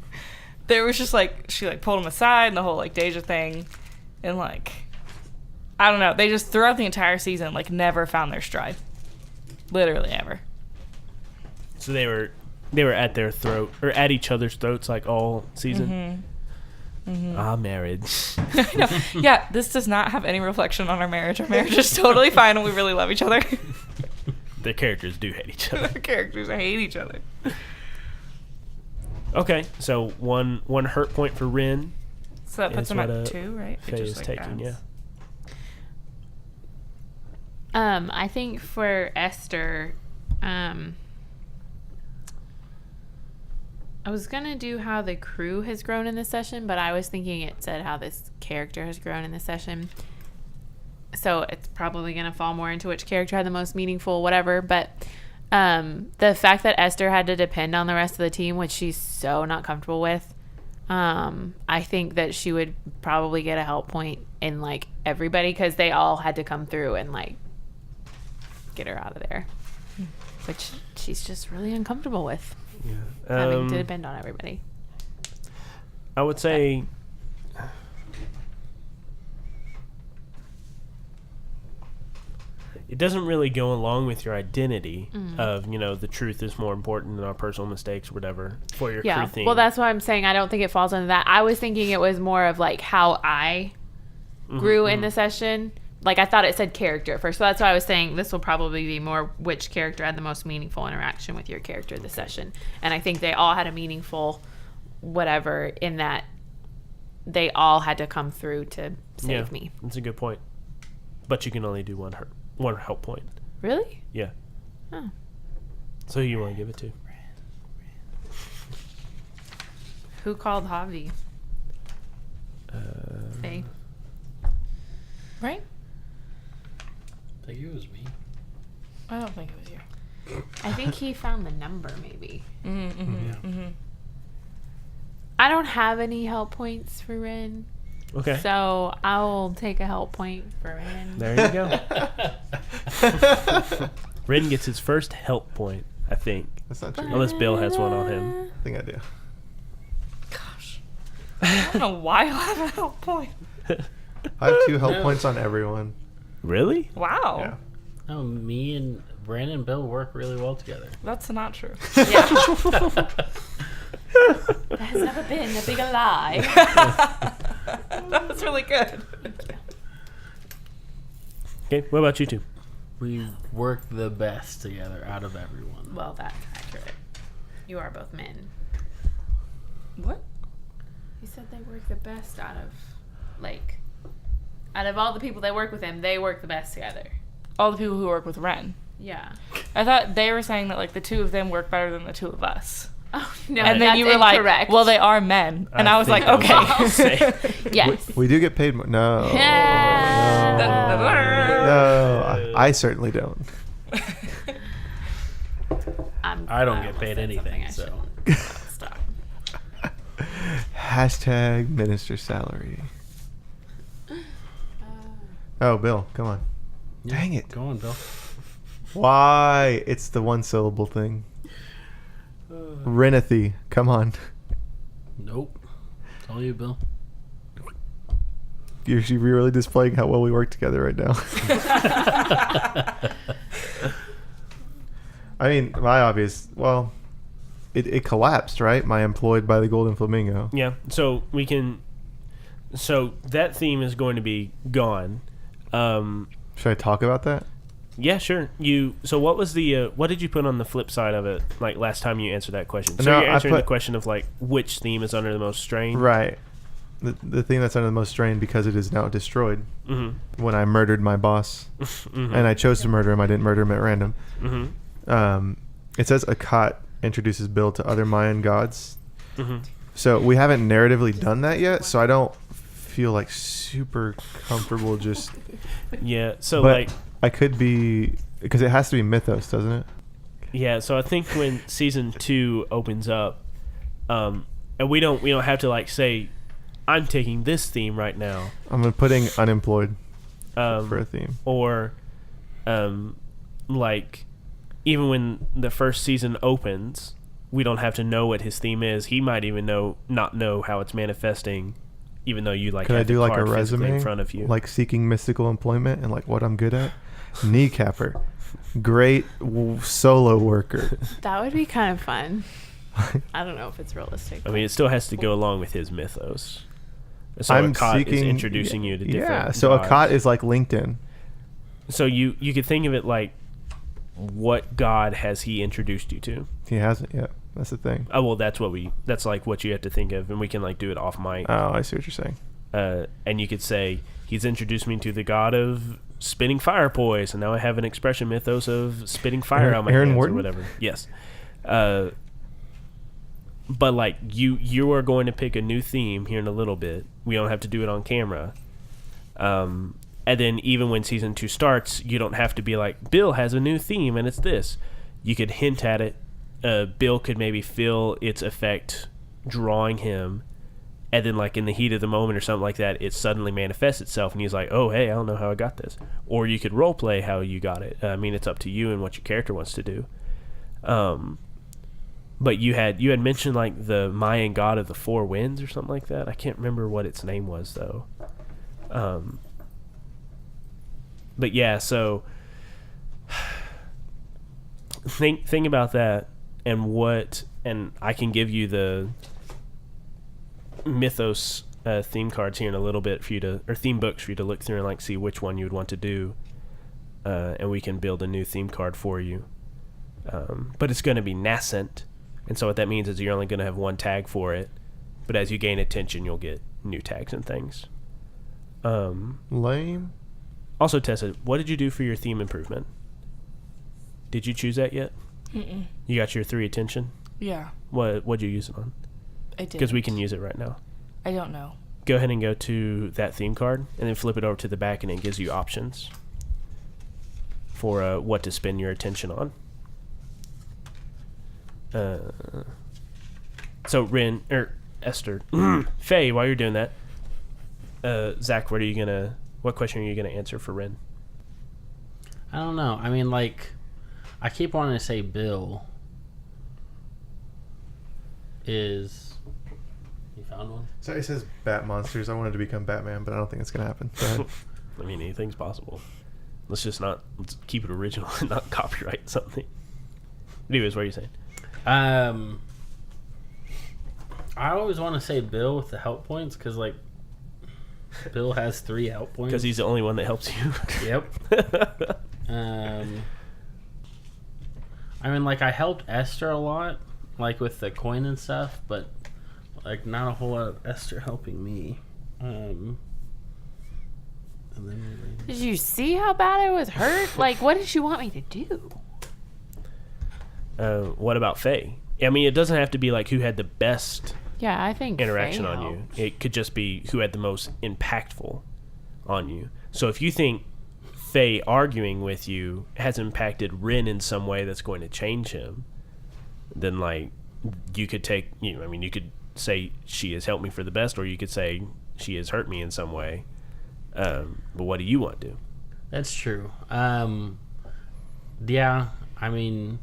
there was just like, she like pulled him aside and the whole like Deja thing. And like, I don't know. They just throughout the entire season, like, never found their stride. Literally ever. So they were at their throat, or at each other's throats, like, all season. Marriage. I know. Yeah, this does not have any reflection on our marriage. Our marriage is totally fine and we really love each other. Their characters do hate each other. Our characters hate each other. Okay, so one hurt point for Rin. So that puts is them what, at 2, right? It Faye just, is like, taking, adds. yeah. I think for Esther, I was going to do how the crew has grown in this session, but I was thinking it said how this character has grown in this session. So it's probably going to fall more into which character had the most meaningful, whatever. But the fact that Esther had to depend on the rest of the team, which she's so not comfortable with, I think that she would probably get a help point in, like, everybody, because they all had to come through and, like, get her out of there, which she's just really uncomfortable with. Having to depend on everybody. I would say it doesn't really go along with your identity of, the truth is more important than our personal mistakes or whatever for your crew theme. Well, that's why I'm saying I don't think it falls under that. I was thinking it was more of, like, how I grew in the session. Like, I thought it said character at first. So that's why I was saying this will probably be more which character had the most meaningful interaction with your character this session. And I think they all had a meaningful whatever in that they all had to come through to save me. That's a good point. But you can only do one help point. Really? Yeah. Oh. So who you want to give it to? Who called Javi? Uh, Faye. Right? I think it was me. I don't think it was you. I think he found the number, maybe. Yeah. I don't have any help points for Ren. Okay. So I'll take a help point for Ren. There you go. Ren gets his first help point, I think. That's not true. Unless Bill has one on him. I think I do. Gosh. I don't know why I have a help point. I have 2 help points on everyone. Really? Wow. Yeah. No, me and Brandon and Bill work really well together. That's not true. Yeah. That has never been a bigger lie. That was really good. Okay, what about you two? We work the best together out of everyone. Well, that's accurate. You are both men. What? He said they work the best out of all the people that work with him, they work the best together. All the people who work with Ren. Yeah. I thought they were saying that like the 2 of them work better than the 2 of us. Oh no, And then that's you were incorrect. like, well, they are men. And I was like, think I okay. was say. Yes. We do get paid more. No. Yeah. No. I certainly don't. I don't get almost paid said anything, something so. I shouldn't. Stop. Hashtag minister salary. Oh, Bill, come on. Dang it. Go on, Bill. Why? It's the 1 syllable thing. Renathy, come on. Nope. It's all you, Bill. You're really displaying how well we work together right now. I mean, my obvious, well, it collapsed, right? My employed by the Golden Flamingo. Yeah, so we can... So that theme is going to be gone. Should I talk about that? Yeah, sure. So what was the what did you put on the flip side of it? Like last time you answered that question. So No, you're I answering the put- question of like which theme is under the most strain. Right. The thing that's under the most strain because it is now destroyed. Mm-hmm. When I murdered my boss, Mm-hmm. and I chose to murder him, I didn't murder him at random. Mm-hmm. It says Akkad introduces Bill to other Mayan gods. Mm-hmm. So we haven't narratively done that yet, so I don't feel like super comfortable just... Yeah. So but like I could be... Because it has to be mythos, doesn't it? yeah. So I think when season 2 opens up, and we don't have to like say, I'm taking this theme right now. I'm putting unemployed For for a theme. Or, like, even when the first season opens, we don't have to know what his theme is. He might even not know how it's manifesting, even though you like Could I have the do like a card physically resume in front of you. like seeking mystical employment and like what I'm good at? Kneecapper. Great solo worker. That would be kind of fun. I don't know if it's realistic. I mean, it still has to go along with his mythos. So I'm Akkad is seeking introducing you to different Yeah, so gods. Akkad is like LinkedIn. So you could think of it like, what god has he introduced you to? He hasn't yet. That's the thing. Oh well, that's like what you have to think of, and we can like do it off mic. Oh, I see what you're saying. And you could say he's introduced me to the god of spitting fire poise, and now I have an expression mythos of spitting fire out my Aaron hands Wharton? or whatever. Yes. But like you are going to pick a new theme here in a little bit. We don't have to do it on camera. And then even when season 2 starts, you don't have to be like, Bill has a new theme and it's this. You could hint at it. Bill could maybe feel its effect drawing him, and then like in the heat of the moment or something like that, it suddenly manifests itself and he's like, oh hey, I don't know how I got this. Or you could role play how you got it. I mean, it's up to you and what your character wants to do. But you had mentioned like the Mayan god of the 4 winds or something like that. I can't remember what its name was though. But yeah, so think about that and I can give you the mythos theme cards here in a little bit or theme books for you to look through and like see which one you would want to do, and we can build a new theme card for you. But it's going to be nascent, and so what that means is you're only going to have one tag for it, but as you gain attention, you'll get new tags and things. Lame. Also, Tessa, what did you do for your theme improvement? Did you choose that yet? Mm-mm. You got your 3 attention? Yeah, What'd you use it on? I did. Because we can use it right now. I don't know. Go ahead and go to that theme card and then flip it over to the back, and it gives you options for what to spend your attention on. So Ren or Esther, Faye, while you're doing that, Zach, what question are you gonna answer for Ren? I don't know. I mean, like, I keep wanting to say Bill is. You found one? So it says Bat Monsters. I wanted to become Batman, but I don't think it's gonna happen. Go ahead. I mean, anything's possible. Let's keep it original and not copyright something. Anyways, what are you saying? I always want to say Bill with the help points because, like, Bill has 3 help points. Because he's the only one that helps you. Yep. I mean, like, I helped Esther a lot, like, with the coin and stuff, but, like, not a whole lot of Esther helping me. And then Did you see how bad I was hurt? Like, what did you want me to do? What about Faye? I mean, it doesn't have to be like who had the best Yeah, I think interaction Faye on you. helped. It could just be who had the most impactful on you. So if you think Faye arguing with you has impacted Ren in some way that's going to change him, then like you could you could say she has helped me for the best, or you could say she has hurt me in some way. But what do you want to do? That's true. Yeah, I mean,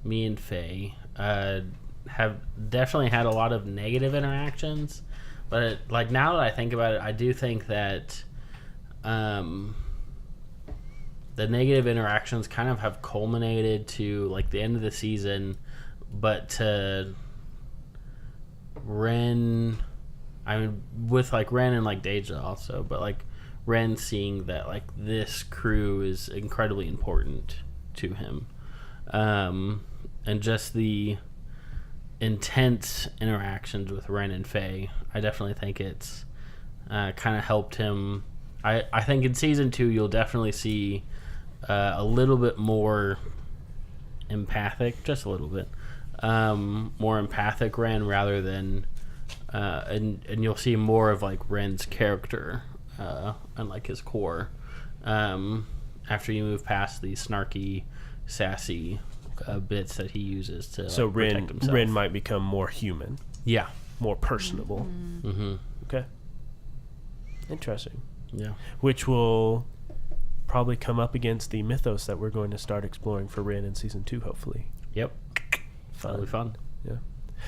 me and Faye have definitely had a lot of negative interactions, but like now that I think about it, I do think that the negative interactions kind of have culminated to like the end of the season, but to Ren, I mean, with like Ren and like Deja also, but like Ren seeing that like this crew is incredibly important to him, and just the intense interactions with Ren and Faye, I definitely think it's kind of helped him. I think in season 2 you'll definitely see a little bit more empathic, just a little bit more empathic Ren rather than and you'll see more of like Ren's character and like his core after you move past the snarky, sassy bits that he uses to So like, protect himself. Ren might become more human, Yeah. more personable. Mm-hmm. Okay. Interesting. Yeah. Which will probably come up against the mythos that we're going to start exploring for Ren in season 2, hopefully. Yep. That'll be fun. Yeah.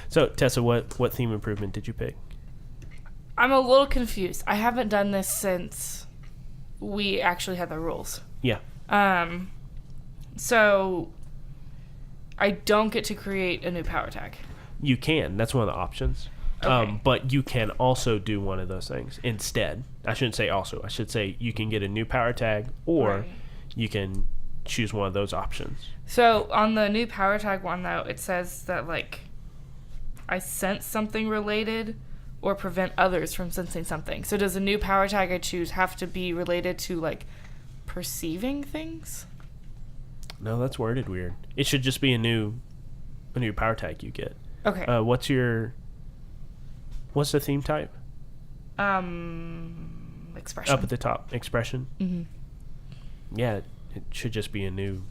So Tessa, what theme improvement did you pick? I'm a little confused. I haven't done this since we actually had the rules. Yeah. So I don't get to create a new power tag. You can. That's one of the options. Okay. But you can also do one of those things instead. I shouldn't say also. I should say you can get a new power tag, or Right. you can choose one of those options. So on the new power tag one, though, it says that, like, I sense something related or prevent others from sensing something. So does the new power tag I choose have to be related to, like, perceiving things? No, that's worded weird. It should just be a new power tag you get. Okay. What's the theme type? Expression. Up at the top, expression. Mm-hmm. Yeah, it should just be a new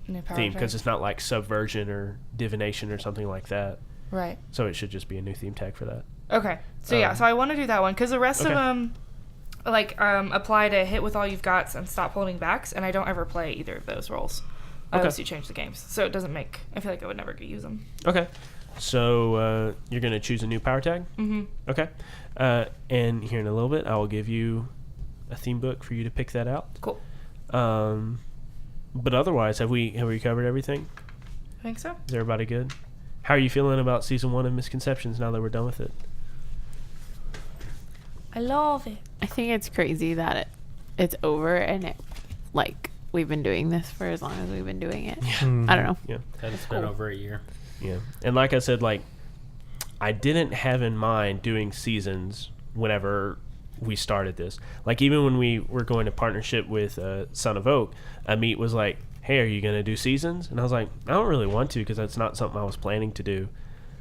New power theme tag. because it's not like subversion or divination or something like that. Right. So it should just be a new theme tag for that. Okay. So yeah, so I want to do that one because the rest of Okay. them, like, apply to hit with all you've got and stop holding backs, and I don't ever play either of those roles unless you change the games. So it doesn't make. I feel like I would never use them. Okay. So you're going to choose a new power tag? Mm-hmm. Okay. And here in a little bit, I will give you a theme book for you to pick that out. Cool. But otherwise, have we covered everything? I think so. Is everybody good? How are you feeling about season 1 of Misconceptions now that we're done with it? I love it. I think it's crazy that it's over and we've been doing this for as long as we've been doing it. I don't know. Yeah. It's been over a year. Yeah. And like I said, like, I didn't have in mind doing seasons whenever we started this. Like, even when we were going to partnership with Son of Oak, Amit was like, hey, are you going to do seasons? And I was like, I don't really want to, because that's not something I was planning to do.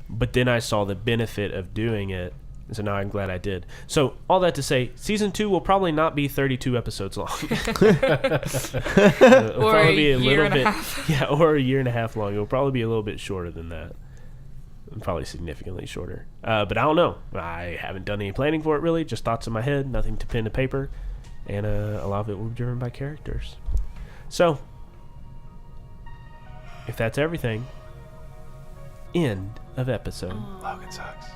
But then I saw the benefit of doing it, and so now I'm glad I did. So all that to say, season 2 will probably not be 32 episodes long. It'll Or probably a be a year little and a bit, half. yeah, or a year and a half long. It'll probably be a little bit shorter than that. Probably significantly shorter. But I don't know. I haven't done any planning for it, really. Just thoughts in my head, nothing to pen to paper. And a lot of it will be driven by characters. So, if that's everything, end of episode. Logan sucks.